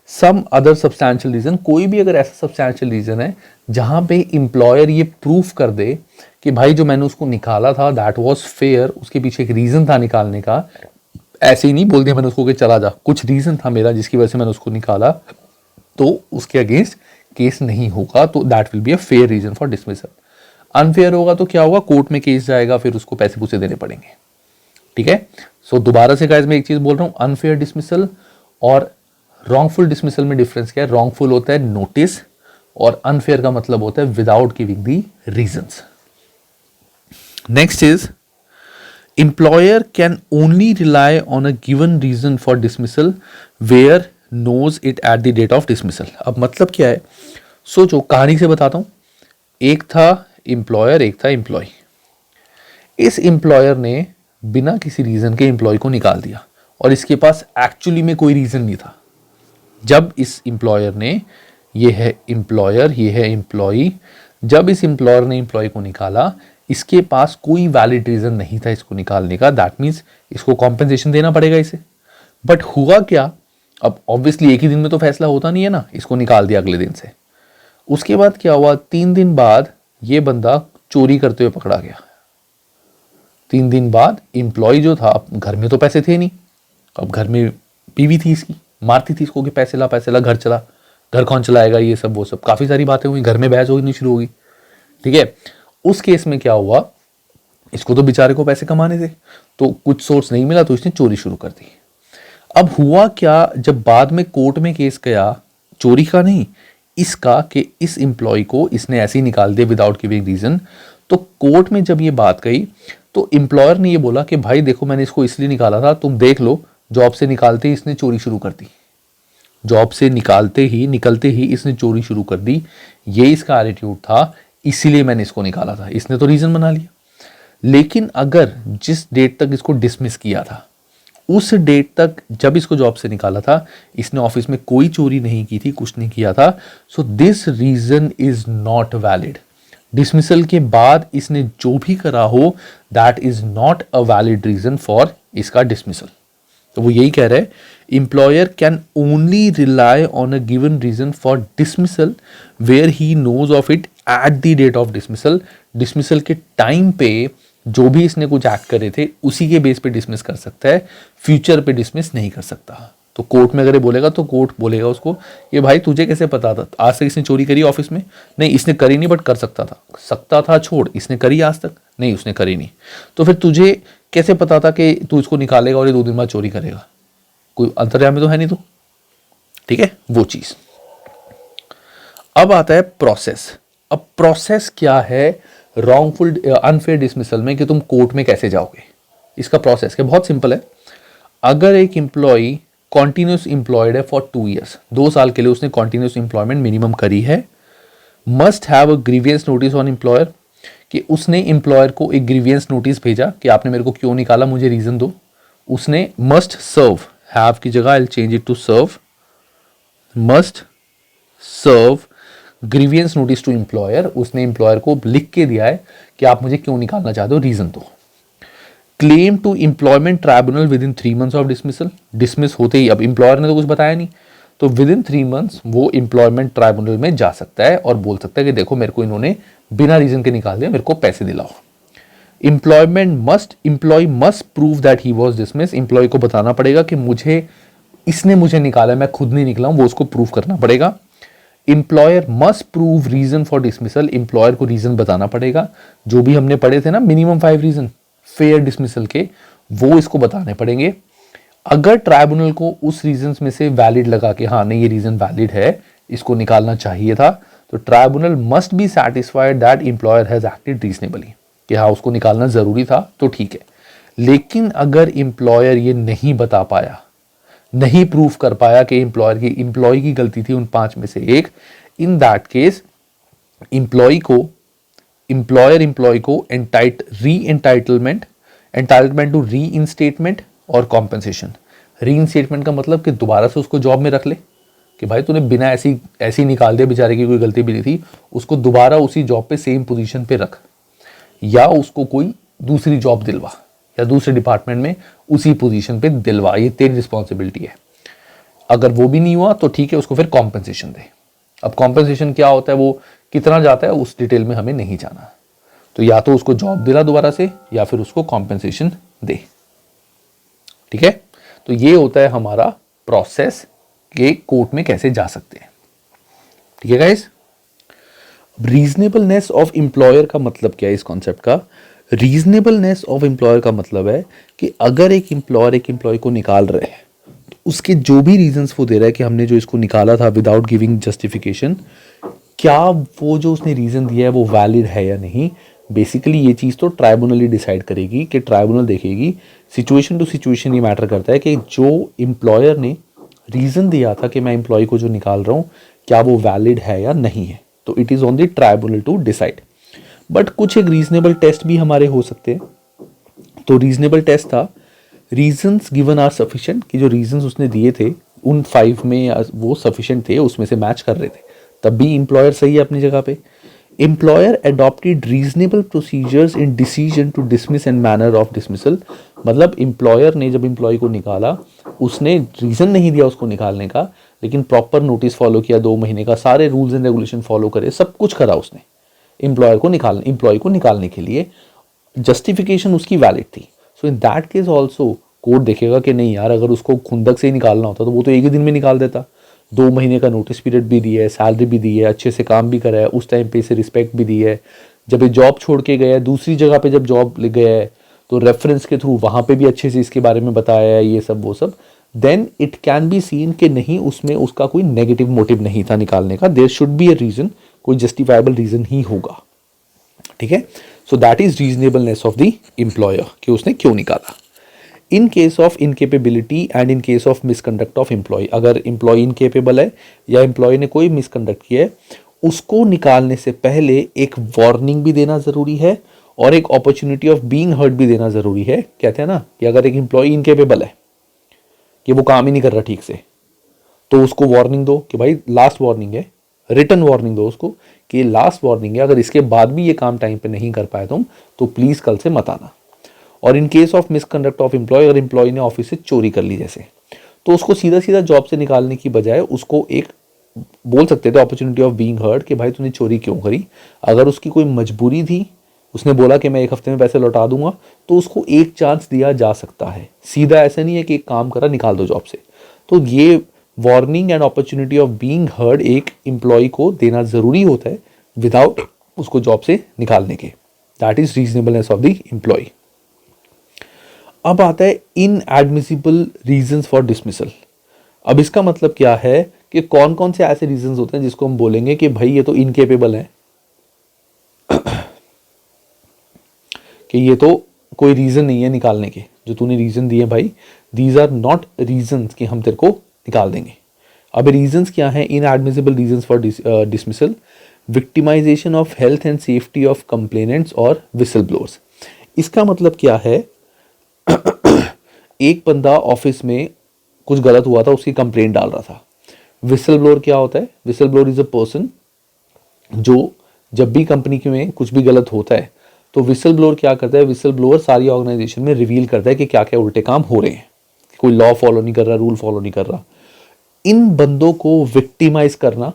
some other substantial reason. कोई भी अगर ऐसा सब्सटैंशियल रीजन है जहां पे एम्प्लॉयर ये प्रूफ कर दे कि भाई जो मैंने उसको निकाला था दैट वाज फेयर, उसके पीछे एक रीजन था निकालने का, ऐसे ही नहीं बोल दिया मैंने उसको कि चला जा, कुछ रीजन था मेरा जिसकी वजह से मैंने उसको निकाला, तो उसके अगेंस्ट केस नहीं होगा, तो that will be a fair reason for dismissal. Unfair होगा तो क्या होगा, कोर्ट में केस जाएगा, फिर उसको पैसे पूसे देने पड़ेंगे। ठीक है, सो दोबारा से गाइस मैं एक चीज बोल रहा हूं, अनफेयर डिसमिसल और रॉन्गफुल डिसमिसल में डिफरेंस क्या है? रॉन्गफुल होता है नोटिस और अनफेयर का मतलब होता है without giving the reasons. Next is employer can only rely on a given reason for dismissal where knows it at the date of dismissal। अब मतलब क्या है, सोचो, कहानी से बताता हूं। एक था एम्प्लॉयर, एक था एम्प्लॉय। इस एम्प्लॉयर ने बिना किसी रीजन के एम्प्लॉय को निकाल दिया और इसके पास एक्चुअली में कोई रीजन नहीं था। जब इस एम्प्लॉयर ने, ये है एम्प्लॉयर, ये है एम्प्लॉई, जब इस एम्प्लॉयर ने एम्प्लॉय को निकाला, इसके पास कोई वैलिड रीजन नहीं था इसको निकालने का, दैट मीन्स इसको कॉम्पेंसेशन देना पड़ेगा इसे। बट हुआ क्या, अब ऑब्वियसली एक ही दिन में तो फैसला होता नहीं है ना, इसको निकाल दिया अगले दिन से। उसके बाद क्या हुआ, 3 दिन बाद ये बंदा चोरी करते हुए पकड़ा गया। 3 दिन बाद एम्प्लॉय जो था, घर में तो पैसे थे नहीं, अब घर में बीवी थी इसकी, मारती थी इसको कि पैसे ला घर चला, घर कौन चलाएगा, ये सब वो सब, काफी सारी बातें हुई, घर में बहस होनी शुरू होगी। ठीक है, उस केस में क्या हुआ, इसको तो बेचारे को पैसे कमाने थे, तो कुछ सोर्स नहीं मिला तो इसने चोरी शुरू कर दी। अब हुआ क्या, जब बाद में कोर्ट में केस गया, चोरी का नहीं इसका, कि इस एम्प्लॉय को इसने ऐसे ही निकाल दिया विदाउट गिविंग रीजन, तो कोर्ट में जब ये बात गई तो एम्प्लॉयर ने ये बोला कि भाई देखो मैंने इसको इसलिए निकाला था, तुम देख लो, जॉब से निकालते ही इसने चोरी शुरू कर दी, जॉब से निकलते ही इसने चोरी शुरू कर दी, ये इसका एटीट्यूड था, इसीलिए मैंने इसको निकाला था। इसने तो रीजन बना लिया। लेकिन अगर जिस डेट तक इसको डिसमिस किया था, उस डेट तक जब इसको जॉब से निकाला था, इसने ऑफिस में कोई चोरी नहीं की थी, कुछ नहीं किया था, so this reason is not valid. Dismissal के बाद इसने जो भी करा हो, that is not a valid reason for इसका डिसमिसल। तो वो यही कह रहे हैं, employer can only rely on a given reason for dismissal where he knows of it at the date of dismissal. Dismissal के टाइम पे जो भी इसने कुछ एक्ट करे थे उसी के बेस पे डिसमिस कर सकता है, फ्यूचर पे डिसमिस नहीं कर सकता। तो कोर्ट में अगर ये बोलेगा तो कोर्ट बोलेगा उसको, ये भाई तुझे कैसे पता था, आज तक इसने चोरी करी ऑफिस में? नहीं, इसने करी नहीं, बट कर सकता था छोड़, इसने करी आज तक? नहीं, उसने करी नहीं। तो फिर तुझे कैसे पता था कि तू इसको निकालेगा और ये 2 दिन बाद चोरी करेगा? कोई अंतर्यामी तो है नहीं तू। ठीक है, वो चीज। अब आता है प्रोसेस। अब प्रोसेस क्या है रॉन्गफुल अनफेयर डिसमिसल में, कि तुम कोर्ट में कैसे जाओगे। इसका प्रोसेस क्या, बहुत सिंपल है। अगर एक एम्प्लॉय कॉन्टिन्यूस एम्प्लॉयड है फॉर 2 ईयर्स, 2 साल के लिए उसने कॉन्टिन्यूस एम्प्लॉयमेंट मिनिमम करी है, must have a grievance notice on employer, कि उसने एम्प्लॉयर को एक ग्रीवियंस नोटिस भेजा कि आपने मेरे को क्यों निकाला, मुझे रीजन दो। उसने मस्ट सर्व, हैव की जगह I change it to serve, must serve grievance notice to employer. उसने एम्प्लॉयर को लिख के दिया है कि आप मुझे क्यों निकालना चाहते हो, रीजन दो। Claim to employment tribunal within 3 months of dismissal. Dismiss होते ही, अब एम्प्लॉयर ने तो कुछ बताया नहीं, तो विद इन 3 मंथ्स वो एम्प्लॉयमेंट ट्राइब्यूनल में जा सकता है और बोल सकता है कि देखो मेरे को इन्होंने बिना रीजन के निकाल दिया, मेरे को पैसे दिलाओ। Employee must prove that he was dismiss. Employee को बताना पड़ेगा कि इसने मुझे निकाला, मैं खुद नहीं निकला हूं, वो उसको प्रूव करना पड़ेगा। Employer must prove reason for dismissal. Employer को रीजन बताना पड़ेगा, जो भी हमने पढ़े थे ना मिनिमम 5 रीजन फेयर डिसमिसल के, वो इसको बताने पड़ेंगे। अगर ट्राइब्यूनल को उस रीजंस में से वैलिड लगा कि हाँ नहीं ये रीजन वैलिड है, इसको निकालना चाहिए था, तो tribunal must be satisfied that employer has acted reasonably, कि हाँ उसको निकालना जरूरी था तो ठीक है। लेकिन अगर एम्प्लॉयर ये नहीं बता पाया, नहीं प्रूफ कर पाया कि एम्प्लॉय की गलती थी उन 5 में से एक, इन दैट केस एम्प्लॉय को एंटाइटलमेंट टू री इंस्टेटमेंट और कॉम्पेंसेशन। री इंस्टेटमेंट का मतलब कि दोबारा से उसको जॉब में रख ले, कि भाई तूने बिना ऐसी निकाल दिया, बेचारे की कोई गलती भी नहीं थी, उसको दोबारा उसी जॉब पे सेम पोजीशन पे रख, या उसको कोई दूसरी जॉब दिलवा, या दूसरे डिपार्टमेंट में उसी पोजीशन पे दिलवा, ये तेरी रिस्पॉन्सिबिलिटी है। अगर वो भी नहीं हुआ तो ठीक है, उसको फिर कॉम्पेंसेशन दे। अब कॉम्पेंसेशन क्या होता है, वो कितना जाता है उस डिटेल में हमें नहीं जाना, तो या तो उसको जॉब दिला दोबारा से, या फिर उसको कॉम्पेंसेशन दे। ठीक है, तो ये होता है हमारा प्रोसेस के कोर्ट में कैसे जा सकते हैं। ठीक है गाइस, रीजनेबलनेस ऑफ एम्प्लॉयर का मतलब क्या है इस कॉन्सेप्ट का। रीजनेबलनेस ऑफ एम्प्लॉयर का मतलब है कि अगर एक एम्प्लॉय को निकाल रहे हैं, तो उसके जो भी रीजंस वो दे रहा है कि हमने जो इसको निकाला था विदाउट गिविंग जस्टिफिकेशन, क्या वो जो उसने रीजन दिया है वो वैलिड है या नहीं। बेसिकली ये चीज़ तो ट्राइब्यूनल ही डिसाइड करेगी, कि ट्राइब्यूनल देखेगी, सिचुएशन टू सिचुएशन ये मैटर करता है कि जो एम्प्लॉयर ने रीज़न दिया था कि मैं एम्प्लॉय को जो निकाल रहा हूँ क्या वो वैलिड है या नहीं है, तो it is on the tribunal to decide. But कुछ एक रीजनेबल टेस्ट भी हमारे हो सकते हैं। तो रीजनेबल टेस्ट था रीजंस गिवन आर सफिशिएंट, कि जो रीजंस उसने दिए थे उन 5 में वो सफिशिएंट थे, उसमें से मैच कर रहे थे, तब भी एम्प्लॉयर सही है अपनी जगह पे। Employer adopted reasonable procedures in decision to dismiss and manner of dismissal. मतलब एम्प्लॉयर ने जब एम्प्लॉय को निकाला, उसने रीजन नहीं दिया उसको निकालने का, लेकिन प्रॉपर नोटिस फॉलो किया 2 महीने का, सारे रूल्स एंड रेगुलेशन फॉलो करे, सब कुछ करा उसने एम्प्लॉय को निकालने के लिए, जस्टिफिकेशन उसकी वैलिड थी। So in that case also court देखेगा कि नहीं यार, अगर उसको खुंदक से ही निकालना होता तो वो तो एक ही दिन में निकाल देता। 2 महीने का नोटिस पीरियड भी दी है, सैलरी भी दी है, अच्छे से काम भी करा है, उस टाइम पे से रिस्पेक्ट भी दी है। जब ये जॉब छोड़ के गया है, दूसरी जगह पे जब जॉब ले गया है, तो रेफरेंस के थ्रू वहाँ पे भी अच्छे से इसके बारे में बताया है, ये सब वो सब, then it can be seen कि नहीं उसमें उसका कोई नेगेटिव मोटिव नहीं था निकालने का। There should be a reason, कोई जस्टिफाइबल रीजन ही होगा। ठीक है, so that is reasonableness of the employer, कि उसने क्यों निकाला। In case of incapability and in case of misconduct of employee, अगर एम्प्लॉय इनकेपेबल है या एम्प्लॉय ने कोई मिसकंडक्ट किया है, उसको निकालने से पहले एक वार्निंग भी देना जरूरी है और एक अपॉर्चुनिटी ऑफ बीइंग हर्ड भी देना जरूरी है। कहते हैं ना कि अगर एक एम्प्लॉय इनकेपेबल है कि वो काम ही नहीं कर रहा ठीक से, तो उसको वार्निंग दो कि भाई लास्ट वार्निंग है, रिटन वार्निंग दो उसको कि लास्ट वार्निंग है, अगर इसके बाद भी ये काम टाइम पे नहीं कर पाए तुम, तो प्लीज कल से मत आना। और in case of misconduct of employee, अगर एम्प्लॉय ने ऑफिस से चोरी कर ली जैसे, तो उसको सीधा सीधा जॉब से निकालने की बजाय उसको एक बोल सकते थे अपॉर्चुनिटी ऑफ बीइंग हर्ड, कि भाई तूने चोरी क्यों करी। अगर उसकी कोई मजबूरी थी, उसने बोला कि मैं 1 हफ्ते में पैसे लौटा दूंगा, तो उसको एक चांस दिया जा सकता है। सीधा ऐसा नहीं है कि एक काम करा निकाल दो जॉब से। तो ये warning and opportunity of being heard एक एम्प्लॉय को देना जरूरी होता है विदाउट उसको जॉब से निकालने के। That is reasonableness of the employee. अब आता है इनएडमिसिबल रीजंस फॉर डिसमिसल। अब इसका मतलब क्या है कि कौन कौन से ऐसे रीजंस होते हैं जिसको हम बोलेंगे कि भाई ये तो इनकेपेबल है, कि ये तो कोई रीजन नहीं है निकालने के, जो तूने रीजन दिए भाई दीज आर नॉट रीजंस कि हम तेरे को निकाल देंगे। अब रीजंस क्या है? Inadmissible reasons for dismissal, victimisation of health and safety of complainants और विसल ब्लोअर्स। इसका मतलब क्या है? एक बंदा ऑफिस में कुछ गलत हुआ था, उसकी कंप्लेंट डाल रहा था। विसल ब्लोअर क्या होता है? Whistle blower is a person जो जब भी कंपनी में कुछ भी गलत होता है तो विसल ब्लोअर क्या करता है? विसल ब्लोअर सारी ऑर्गेनाइजेशन में रिवील करता है कि क्या क्या उल्टे काम हो रहे हैं, कोई लॉ फॉलो नहीं कर रहा, रूल फॉलो नहीं कर रहा। इन बंदों को विक्टिमाइज करना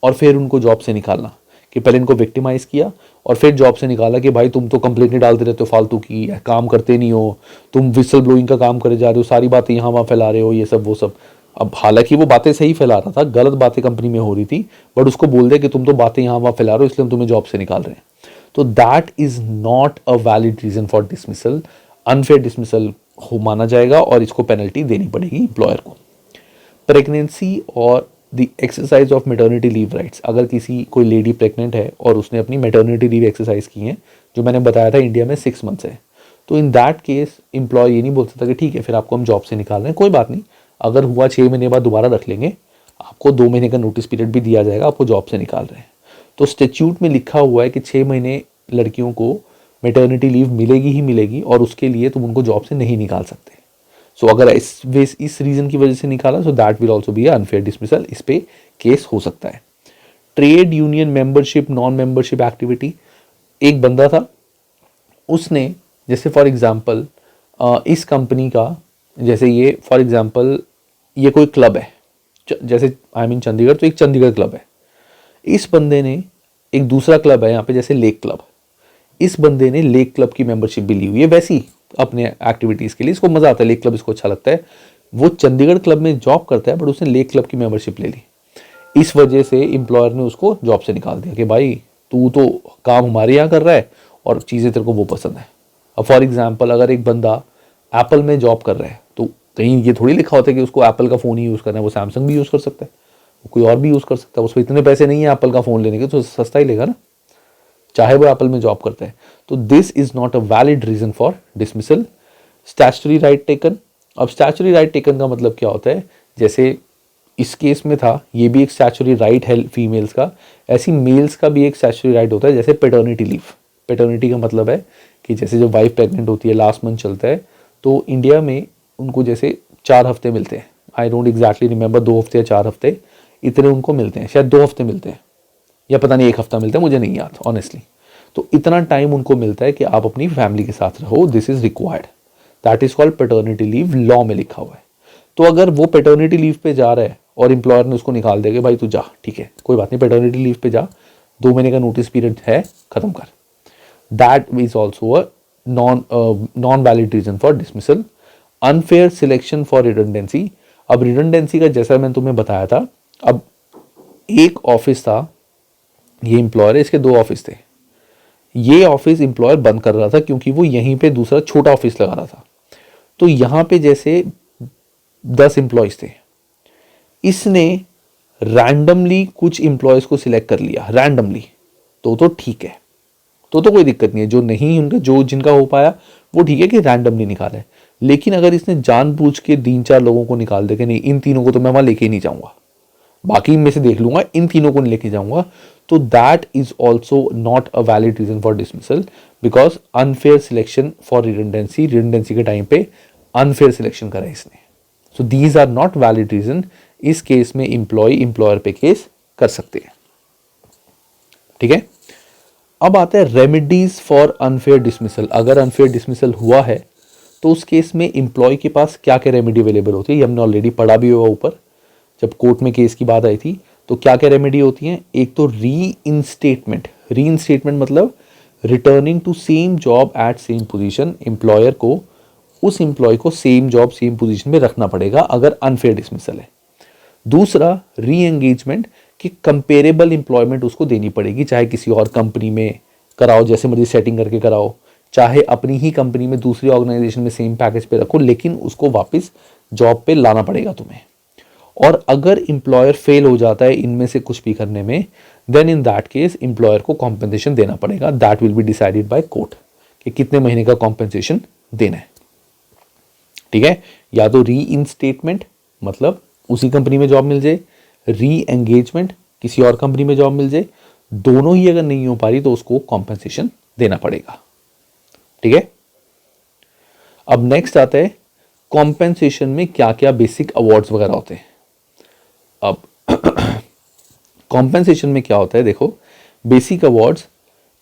और फिर उनको जॉब से निकालना, कि पहले इनको विक्टिमाइज किया और फिर जॉब से निकाला कि भाई तुम तो कंप्लेंट डालते रहते हो फालतू की, काम करते नहीं हो, तुम विसल ब्लोइंग का काम करे जा रहे हो, सारी बातें यहाँ वहाँ फैला रहे हो, ये सब वो सब। अब हालांकि वो बातें सही फैला रहा था, गलत बातें कंपनी में हो रही थी, बट उसको बोल दे कि तुम तो बातें यहाँ वहाँ फैला रहे हो इसलिए हम तुम्हें जॉब से निकाल रहे हैं। तो that is not a valid reason for dismissal, unfair dismissal हो माना जाएगा और इसको पेनल्टी देनी पड़ेगी एम्प्लॉयर को। प्रेगनेंसी और the exercise of maternity leave rights, अगर किसी कोई लेडी प्रेग्नेंट है और उसने अपनी मेटर्निटी लीव एक्सरसाइज की है, जो मैंने बताया था इंडिया में 6 मंथ्स है, तो इन दैट केस एम्प्लॉय ये नहीं बोल सकता कि ठीक है फिर आपको हम जॉब से निकाल रहे हैं, कोई बात नहीं, अगर हुआ 6 महीने बाद दोबारा रख लेंगे, आपको 2 महीने का नोटिस पीरियड भी दिया जाएगा, आपको जॉब से निकाल रहे हैं। तो स्टैट्यूट में लिखा हुआ है कि 6 महीने लड़कियों को मेटर्निटी लीव मिलेगी ही मिलेगी और उसके लिए तुम उनको जॉब से नहीं निकाल सकते। सो अगर इस रीजन की वजह से निकाला सो that will also be unfair dismissal, इस पे केस हो सकता है। Trade union membership, non membership activity, एक बंदा था, उसने जैसे फॉर एग्जांपल इस कंपनी का, जैसे ये फॉर एग्जांपल ये कोई क्लब है, जैसे आई मीन चंडीगढ़, तो एक चंडीगढ़ क्लब है। इस बंदे ने एक दूसरा क्लब है यहाँ पे जैसे लेक क्लब, इस बंदे ने लेक क्लब की मेंबरशिप भी ली हुई है वैसी अपने एक्टिविटीज़ के लिए, इसको मज़ा आता है, लेक क्लब इसको अच्छा लगता है, वो चंडीगढ़ क्लब में जॉब करता है बट उसने लेक क्लब की मेंबरशिप ले ली। इस वजह से एम्प्लॉयर ने उसको जॉब से निकाल दिया कि भाई तू तो काम हमारे यहाँ कर रहा है और चीज़ें तेरे को वो पसंद है। अब फॉर एग्जाम्पल अगर एक बंदा एप्पल में जॉब कर रहा है तो कहीं ये थोड़ी लिखा होता है कि उसको एप्पल का फ़ोन ही यूज़ करना है, वो सैमसंग भी यूज़ कर सकता है, कोई और भी यूज़ कर सकता है, उसको इतने पैसे नहीं है एप्पल का फ़ोन लेने के, तो सस्ता ही लेगा ना, चाहे वो एप्पल में जॉब करता है। तो this is not a valid reason for dismissal. Statutory right taken, अब स्टैचुटरी राइट टेकन का मतलब क्या होता है? जैसे इस केस में था, ये भी एक स्टैचुटरी राइट है फीमेल्स का, ऐसी मेल्स का भी एक स्टैचुटरी राइट होता है, जैसे पेटर्निटी लीव। पेटर्निटी का मतलब है कि जैसे जब वाइफ प्रेग्नेंट होती है, लास्ट मंथ चलता है, तो इंडिया में उनको जैसे 4 हफ्ते मिलते हैं, आई डोंट एग्जैक्टली रिमेंबर 2 हफ्ते या 4 हफ्ते, इतने उनको मिलते हैं, शायद 2 हफ्ते मिलते हैं या पता नहीं 1 हफ्ता मिलता है, मुझे नहीं याद ऑनेस्टली। तो इतना टाइम उनको मिलता है कि आप अपनी फैमिली के साथ रहो, this is required, that is called paternity leave, law में लिखा हुआ है। तो अगर वो पेटर्निटी लीव पे जा रहा है और एम्प्लॉयर ने उसको निकाल देगा, भाई तू जा, ठीक है कोई बात नहीं, पेटर्निटी लीव पे जा, 2 महीने का नोटिस पीरियड है, खत्म कर, that is also a non valid reason for dismissal. Unfair selection for redundancy, अब रिडंडेंसी का जैसा मैंने तुम्हें बताया था, अब एक ऑफिस था, ये एम्प्लॉयर है, इसके 2 ऑफिस थे, ये ऑफिस एम्प्लॉयर बंद कर रहा था क्योंकि वो यहीं पे दूसरा छोटा ऑफिस लगा रहा था। तो यहाँ पे जैसे 10 एम्प्लॉयज थे, इसने रैंडमली कुछ एम्प्लॉयज को सिलेक्ट कर लिया रैंडमली, तो ठीक है, तो कोई दिक्कत नहीं है, जो नहीं उनका जो जिनका हो पाया वो ठीक है कि रैंडमली निकाला है। लेकिन अगर इसने जानबूझ के 3-4 लोगों को निकाल दे कि नहीं इन तीनों को तो मैं वहां लेके ही नहीं जाऊंगा, बाकी में से देख लूंगा, इन तीनों को नहीं लेके जाऊंगा, तो that is also not a valid reason for dismissal, because unfair selection for redundancy, redundancy के टाइम पे अनफेयर सिलेक्शन करा इसने। So these are not valid reason, इस केस में एम्प्लॉयर पे केस कर सकते हैं, ठीक है। अब आता है रेमेडीज फॉर अनफेयर डिसमिसल। अगर अनफेयर डिसमिसल हुआ है तो उस केस में एम्प्लॉय के पास क्या क्या रेमेडी अवेलेबल होती है, ये हमने ऑलरेडी पढ़ा भी हुआ ऊपर जब कोर्ट में केस की बात आई थी। तो क्या क्या रेमेडी होती हैं? एक तो री इंस्टेटमेंट मतलब returning to same job at same position, employer को उस एम्प्लॉय को सेम जॉब सेम पोजीशन में रखना पड़ेगा अगर अनफेयर डिसमिसल है। दूसरा री एंगेजमेंट, कि कंपेरेबल एम्प्लॉयमेंट उसको देनी पड़ेगी, चाहे किसी और कंपनी में कराओ, जैसे मर्जी सेटिंग करके कराओ, चाहे अपनी ही कंपनी में दूसरी ऑर्गेनाइजेशन में सेम पैकेज पे रखो, लेकिन उसको वापस जॉब पे लाना पड़ेगा तुम्हें। और अगर एम्प्लॉयर फेल हो जाता है इनमें से कुछ भी करने में, then in that case employer को कॉम्पेंसेशन देना पड़ेगा. That will be decided by court कि कितने महीने का कॉम्पेंसेशन देना है. ठीक है, या तो री इंस्टेटमेंट मतलब उसी कंपनी में जॉब मिल जाए, री एंगेजमेंट किसी और कंपनी में जॉब मिल जाए, दोनों ही अगर नहीं हो पा रही तो उसको कॉम्पेंसेशन देना पड़ेगा. ठीक है, अब नेक्स्ट आता है कॉम्पेंसेशन में क्या क्या बेसिक अवार्ड्स वगैरह होते हैं. अब कॉम्पेंसेशन में क्या होता है, देखो basic awards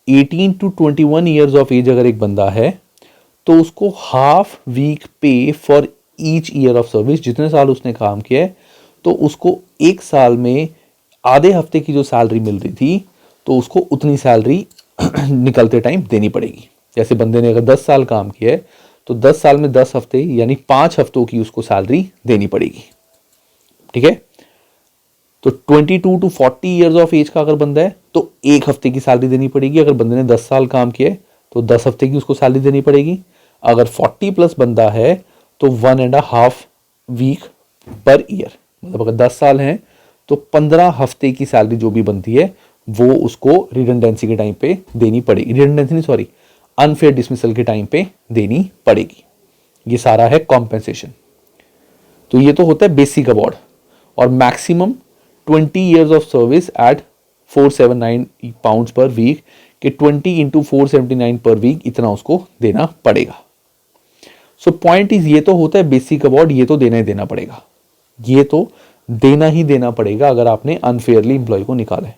18 to 21 years of age अगर एक बंदा है तो उसको half week pay for each year of service, जितने साल उसने काम किया है तो उसको एक साल में आधे हफ्ते की जो सैलरी मिल रही थी तो उसको उतनी सैलरी निकलते टाइम देनी पड़ेगी. जैसे बंदे ने अगर 10 साल काम किया है तो 10 साल में 10 हफ्ते यानी 5 हफ्तों की उसको सैलरी देनी पड़ेगी. ठीक है, तो 22 to 40 ईयर्स ऑफ एज का अगर बंदा है तो एक हफ्ते की सैलरी देनी पड़ेगी. अगर बंदे ने 10 साल काम किया है तो 10 हफ्ते की उसको सैलरी देनी पड़ेगी. अगर 40 प्लस बंदा है तो 1.5 वीक पर ईयर, मतलब अगर 10 साल हैं तो 15 हफ्ते की सैलरी जो भी बनती है वो उसको रिडंडेंसी के टाइम पे देनी पड़ेगी. रिडंडेंसी नहीं, सॉरी, अनफेयर डिसमिसल के टाइम पे देनी पड़ेगी. ये सारा है कॉम्पेंसेशन. तो ये तो होता है बेसिक अवार्ड. और maximum 20 years of service at 479 pounds per week कि 20 इंटू 479 पर वीक इतना उसको देना पड़ेगा. सो पॉइंट इज, ये तो होता है बेसिक अवार्ड, ये तो देना ही देना पड़ेगा. ये तो देना ही देना पड़ेगा अगर आपने अनफेयरली इंप्लॉय को निकाला है.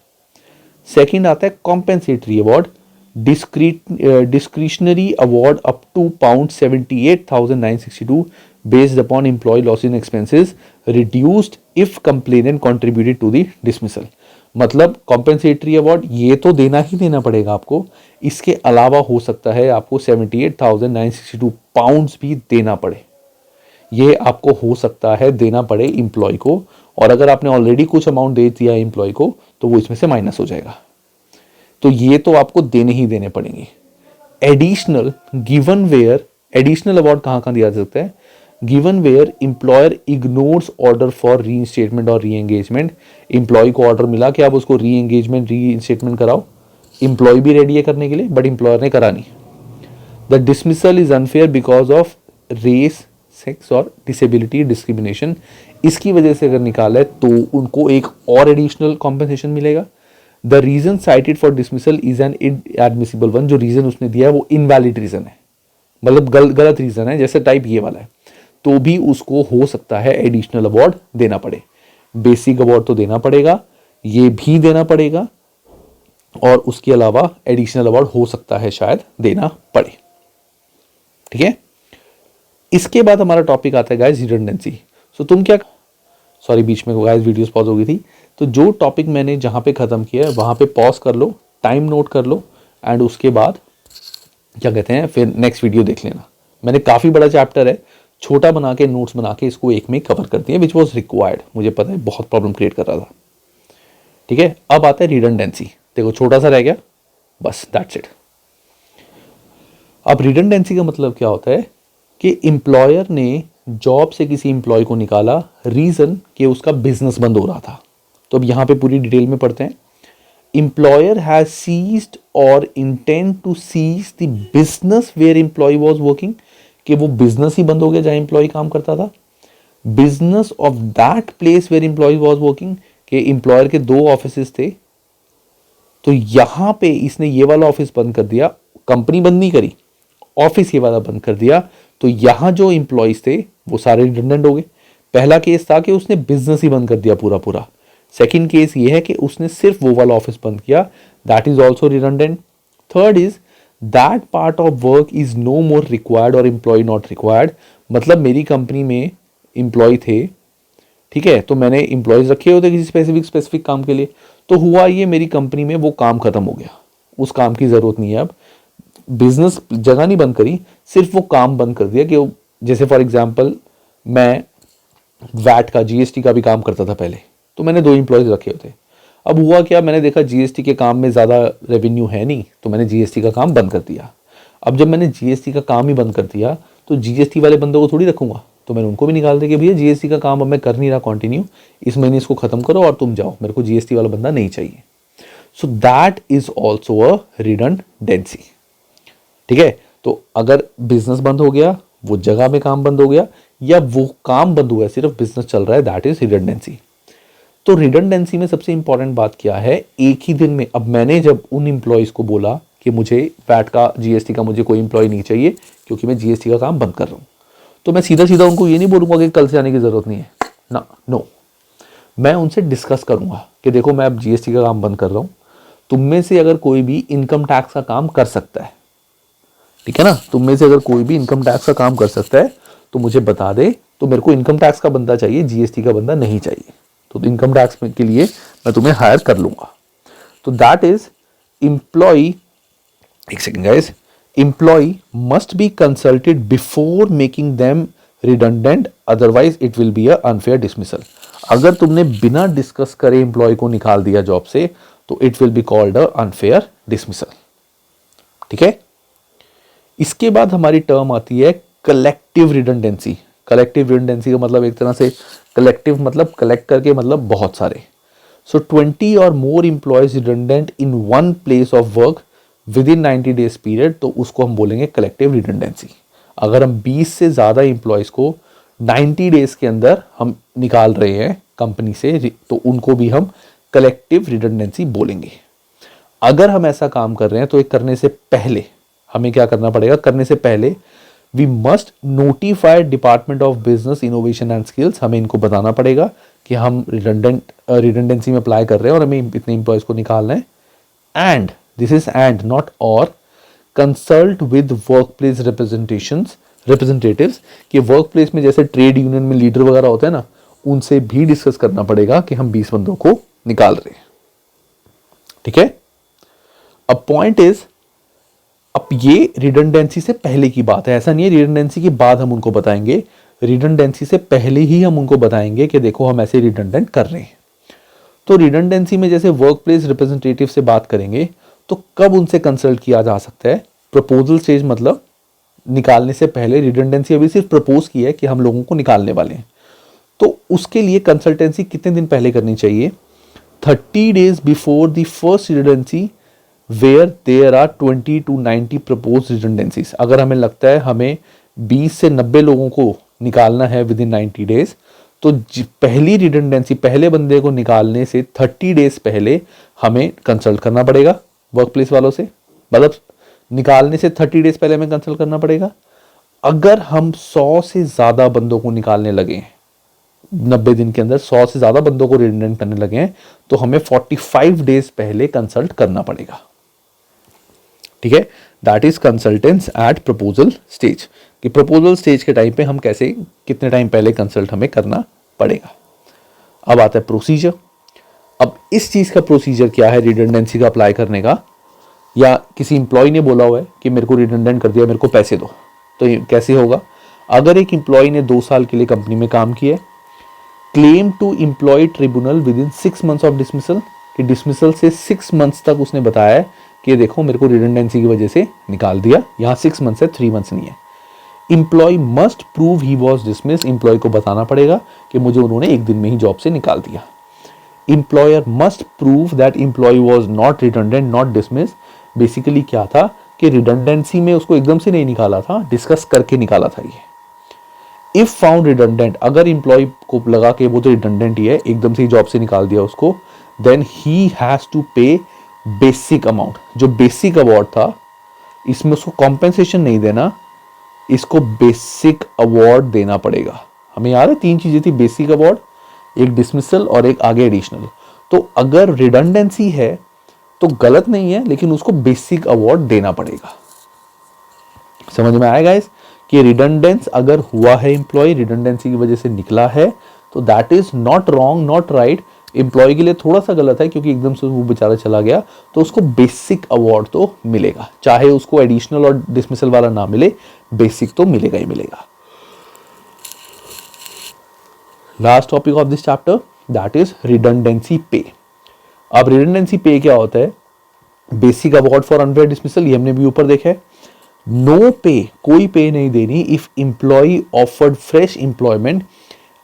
सेकंड आता है compensatory award, discretionary award up to £78,962 based upon employee losses and expenses reduced if complainant contributed to the dismissal. मतलब कॉम्पेंसेटरी अवार्ड ये तो देना ही देना पड़ेगा आपको. इसके अलावा हो सकता है आपको 78,962 पाउंड्स भी देना पड़े. ये आपको हो सकता है देना पड़े एम्प्लॉय को, और अगर आपने ऑलरेडी कुछ अमाउंट दे दिया है एम्प्लॉय को तो वो इसमें से माइनस हो जाएगा. तो ये तो आपको देने ही देने पड़ेंगे. Additional given where, additional award कहाँ कहाँ दिया जा सकता है, given where employer ignores order for reinstatement और री एंगेजमेंट. एम्प्लॉय को ऑर्डर मिला कि आप उसको री एंगेजमेंट री इंस्टेटमेंट कराओ, एम्प्लॉय भी रेडी है करने के लिए बट एम्प्लॉयर ने करा नहीं. The dismissal is unfair because of race, sex और डिसेबिलिटी डिस्क्रिमिनेशन. इसकी वजह से अगर निकाला है तो उनको एक और एडिशनल कॉम्पेंसेशन मिलेगा. The reason cited for dismissal is an inadmissible one. जो रीजन उसने दिया है वो इनवैलिड रीजन है, मतलब गलत रीजन है, जैसे टाइप ये वाला है, तो भी उसको हो सकता है एडिशनल अवार्ड देना पड़े. बेसिक अवार्ड तो देना पड़ेगा, ये भी देना पड़ेगा, और उसके अलावा एडिशनल अवार्ड हो सकता है शायद देना पड़े. ठीक है, इसके बाद हमारा टॉपिक आता है गाइस रिडंडेंसी. सो तुम क्या, सॉरी बीच में गाइस वीडियोस पॉज हो गई थी, तो जो टॉपिक मैंने जहां पे खत्म किया है वहां पे पॉज कर लो, टाइम नोट कर लो, एंड उसके बाद क्या कहते हैं फिर नेक्स्ट वीडियो देख लेना. मैंने काफी बड़ा चैप्टर है, छोटा बना के नोट्स बना के इसको एक में कवर कर दिया, विच वॉज रिक्वायर्ड. मुझे पता है बहुत प्रॉब्लम क्रिएट कर रहा था. ठीक है, अब आता है रिडंडेंसी. देखो छोटा सा रह गया, बस दैट्स इट. अब रिडंडेंसी का मतलब क्या होता है कि एम्प्लॉयर ने जॉब से किसी एम्प्लॉय को निकाला, रीजन कि उसका बिजनेस बंद हो रहा था. तो अब यहां पे पूरी डिटेल में पढ़ते हैं. एम्प्लॉयर हैज सीज्ड और intend to cease the business where employee was working, कि वो बिजनेस ही बंद हो गया जहां एम्प्लॉय काम करता था. Business of that place where employee was working, कि एम्प्लॉयर के 2 ऑफिसेस थे, तो यहां पे इसने ये वाला ऑफिस बंद कर दिया, कंपनी बंद नहीं करी, ऑफिस ये वाला बंद कर दिया, तो यहां जो एम्प्लॉयज थे वो सारे रिडंडेंट हो गए. पहला केस था कि उसने बिजनेस ही बंद कर दिया पूरा पूरा. सेकंड केस ये है कि उसने सिर्फ वो वाला ऑफिस बंद किया, that is also redundant. Third is that part of work is no more required और एम्प्लॉय नॉट रिक्वायर्ड. मतलब मेरी कंपनी में एम्प्लॉय थे, ठीक है, तो मैंने एम्प्लॉयज रखे होते किसी स्पेसिफिक काम के लिए, तो हुआ ये मेरी कंपनी में वो काम खत्म हो गया, उस काम की जरूरत नहीं है. अब बिजनेस जगह नहीं बंद करी, सिर्फ वो काम बंद कर दिया. कि जैसे फॉर एग्जांपल मैं वैट का, जीएसटी का भी काम करता था पहले, तो मैंने 2 एम्प्लॉयज रखे होते. अब हुआ क्या, मैंने देखा जीएसटी के काम में ज़्यादा रेवेन्यू है नहीं, तो मैंने जीएसटी का काम बंद कर दिया. अब जब मैंने जीएसटी का काम ही बंद कर दिया तो जीएसटी वाले बंदों को थोड़ी रखूंगा, तो मैंने उनको भी निकाल दिया कि भैया जीएसटी का काम अब मैं कर नहीं रहा कंटिन्यू, इस महीने इसको खत्म करो और तुम जाओ, मेरे को जीएसटी वाला बंदा नहीं चाहिए। सो that is also a redundancy. ठीक है, तो अगर बिजनेस बंद हो गया, वो जगह में काम बंद हो गया, या वो काम बंद हुआ है सिर्फ बिजनेस चल रहा है, दैट इज रिडंडेंसी। तो रिडंडेंसी में सबसे इंपॉर्टेंट बात क्या है, एक ही दिन में, अब मैंने जब उन एम्प्लॉयज को बोला कि मुझे वैट का जीएसटी का मुझे कोई एम्प्लॉय नहीं चाहिए क्योंकि मैं जीएसटी का काम बंद कर रहा हूं, तो मैं सीधा सीधा उनको ये नहीं बोलूंगा कि कल से आने की जरूरत नहीं है ना, नो। मैं उनसे डिस्कस करूंगा कि देखो मैं अब जीएसटी का काम बंद कर रहा हूं, तुम में से अगर कोई भी इनकम टैक्स का काम कर सकता है, ठीक है ना, तुम में से अगर कोई भी इनकम टैक्स का काम कर सकता है तो मुझे बता दे, तो मेरे को इनकम टैक्स का बंदा चाहिए, जीएसटी का बंदा नहीं चाहिए, तो इनकम टैक्स के लिए मैं तुम्हें हायर कर लूंगा। तो दैट इज एम्प्लॉय, एक second guys, employee must be consulted before making them redundant, otherwise it will be a unfair dismissal. अगर तुमने बिना डिस्कस करे एम्प्लॉय को निकाल दिया जॉब से तो it will be called a unfair dismissal. ठीक है, इसके बाद हमारी टर्म आती है कलेक्टिव रिडंडेंसी। कलेक्टिव रिडंडेंसी का मतलब एक तरह से कलेक्टिव मतलब कलेक्ट करके मतलब बहुत सारे। So 20 or more employees redundant in one place of work within 90 days period, तो उसको हम बोलेंगे कलेक्टिव रिडंडेंसी। अगर हम 20 से ज़्यादा एम्प्लॉयज को 90 डेज के अंदर हम निकाल रहे हैं कंपनी से, तो उनको भी हम कलेक्टिव रिडंडेंसी बोलेंगे। अगर हम ऐसा काम कर रहे हैं तो ये करने से पहले हमें क्या करना पड़ेगा, करने से पहले we must notify department of business innovation and skills, हमें इनको बताना पड़ेगा कि हम रिडंडेंसी में अप्लाई कर रहे हैं और हमें इतने एम्प्लॉयज को निकालना है। And this is and not or, consult with work place representatives, कि वर्क प्लेस में जैसे ट्रेड यूनियन में लीडर वगैरह होते हैं ना, उनसे भी डिस्कस करना पड़ेगा कि हम 20 बंदों को निकाल रहे हैं। ठीक है, अब पॉइंट इज, अब ये रिडंडेंसी से पहले की बात है, ऐसा नहीं है रिडंडेंसी के बाद हम उनको बताएंगे, रिडंडेंसी से पहले ही हम उनको बताएंगे कि देखो हम ऐसे रिडंडेंट कर रहे हैं। तो रिडंडेंसी में जैसे वर्क प्लेस रिप्रेजेंटेटिव से बात करेंगे तो कब उनसे कंसल्ट किया जा सकता है, प्रपोजल स्टेज, मतलब निकालने से पहले। रिडंडेंसी अभी सिर्फ प्रपोज की है कि हम लोगों को निकालने वाले हैं, तो उसके लिए कंसल्टेंसी कितने दिन पहले करनी चाहिए, 30 days before the first redundancy where there are 20 to 90 propose redundancies. अगर हमें लगता है हमें 20 से 90 लोगों को निकालना है विद इन 90 डेज, तो पहली रिडंडेंसी, पहले बंदे को निकालने से 30 डेज पहले हमें कंसल्ट करना पड़ेगा वर्क प्लेस वालों से, मतलब निकालने से 30 डेज पहले हमें कंसल्ट करना पड़ेगा। अगर हम 100 से ज़्यादा बंदों को निकालने लगे हैं 90 दिन के अंदर, 100 से ज़्यादा बंदों को रिडंडेंट करने लगे हैं, तो हमें 45 डेज पहले कंसल्ट करना पड़ेगा। ठीक है, that is consultants at proposal stage, कि प्रपोजल स्टेज के टाइम पे हम कैसे, कितने टाइम पहले कंसल्ट हमें करना पड़ेगा। अब आता है प्रोसीजर। अब इस चीज का प्रोसीजर क्या है रिडंडेंसी का अप्लाई करने का, या किसी इंप्लॉय ने बोला हुआ है कि मेरे को रिडंडेंट कर दिया, मेरे को पैसे दो, तो ये कैसे होगा। अगर एक इंप्लॉय ने 2 साल के लिए कंपनी में काम किया, claim to employment tribunal within 6 months of dismissal, कि डिसमिसल से 6 months तक उसने बताया है कि देखो मेरे को रिडंडेंसी की वजह से निकाल दिया, यहाँ 6 months है, 3 months नहीं है। Employee must prove he was dismiss, employee को बताना पड़ेगा कि मुझे उन्होंने एक दिन में ही जॉब से निकाल दिया। Employer must prove that employee was not redundant not dismiss. Basically क्या था कि रिडंडेंसी में उसको एकदम से नहीं निकाला था, डिस्कस करके निकाला था ये। इफ फाउंड रिडंडेंट, अगर इंप्लॉय को लगा कि वो तो रिडंडेंट ही है, एकदम से ही जॉब से निकाल दिया उसको, देन ही हैज टू पे बेसिक अमाउंट। जो बेसिक अवार्ड था, इसमें उसको कॉम्पेंसेशन नहीं देना, इसको बेसिक अवार्ड देना पड़ेगा। हमें याद है 3 चीजें थी, बेसिक अवार्ड, एक डिसमिसल और एक आगे एडिशनल। तो अगर रिडंडेंसी है तो गलत नहीं है, लेकिन उसको बेसिक अवार्ड देना पड़ेगा। समझ में आएगा इस कि रिडंडेंस अगर हुआ है, एम्प्लॉय रिडंडेंसी की वजह से निकला है, तो that is not wrong not right. Employee के लिए थोड़ा सा गलत है क्योंकि एकदम से वो बेचारा चला गया, तो उसको बेसिक अवार्ड तो मिलेगा, चाहे उसको एडिशनल और डिसमिसल वाला ना मिले, बेसिक तो मिलेगा ही मिलेगा। Last topic of this chapter that is redundancy पे। अब रिडंडेंसी पे क्या होता है, basic award for unfair dismissal, ये हमने भी ऊपर देखा है। नो पे, कोई पे नहीं देनी if employee offered fresh employment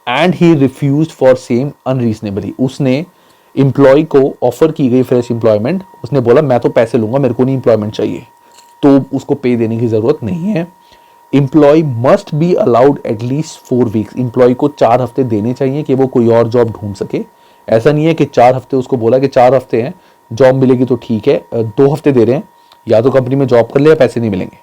and he refused for same unreasonably. उसने एम्प्लॉय को ऑफर की गई फ्रेश एम्प्लॉयमेंट, उसने बोला मैं तो पैसे लूंगा, मेरे को नहीं एम्प्लॉयमेंट चाहिए, तो उसको पे देने की जरूरत नहीं है। Employee must be allowed at least 4 weeks, employee को 4 हफ्ते देने चाहिए कि वो कोई और जॉब ढूंढ सके। ऐसा नहीं है कि 4 हफ्ते, उसको बोला कि 4 हफ्ते हैं, जॉब मिलेगी तो ठीक है, 2 हफ्ते दे रहे हैं, या तो कंपनी में जॉब कर ले या पैसे नहीं मिलेंगे,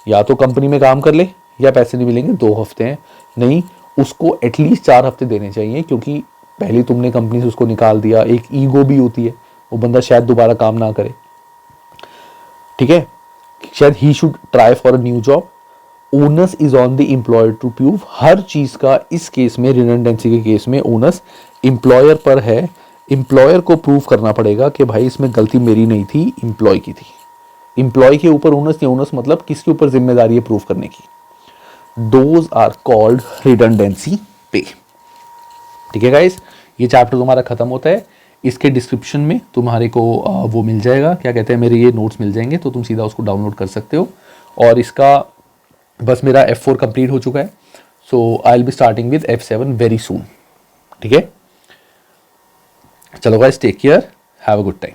या तो कंपनी में काम कर ले या पैसे नहीं मिलेंगे, 2 हफ्ते हैं। नहीं, उसको एटलीस्ट 4 हफ्ते देने चाहिए, क्योंकि पहले तुमने कंपनी से उसको निकाल दिया, एक ईगो भी होती है, वो बंदा शायद दोबारा काम ना करे, ठीक है, शायद he should try for a new job. Onus is on the employer to prove, हर चीज का इस केस में, रिडंडेंसी के केस में ओनस एम्प्लॉयर पर है। एम्प्लॉयर को प्रूव करना पड़ेगा कि भाई इसमें गलती मेरी नहीं थी, एम्प्लॉय की थी। एम्प्लॉय के ऊपर ओनस नहीं, ओनस मतलब किसके ऊपर जिम्मेदारी है प्रूव करने की। दोज आर कॉल्ड रिडंडेंसी पे। ठीक है गाइस, ये चैप्टर तुम्हारा खत्म होता है। इसके डिस्क्रिप्शन में तुम्हारे को वो मिल जाएगा, क्या कहते हैं, मेरे ये नोट्स मिल जाएंगे, तो तुम सीधा उसको डाउनलोड कर सकते हो। और इसका बस मेरा F4 कंप्लीट हो चुका है, so I will be starting with F7 very soon. ठीक है, चलो guys, take care, have a good time.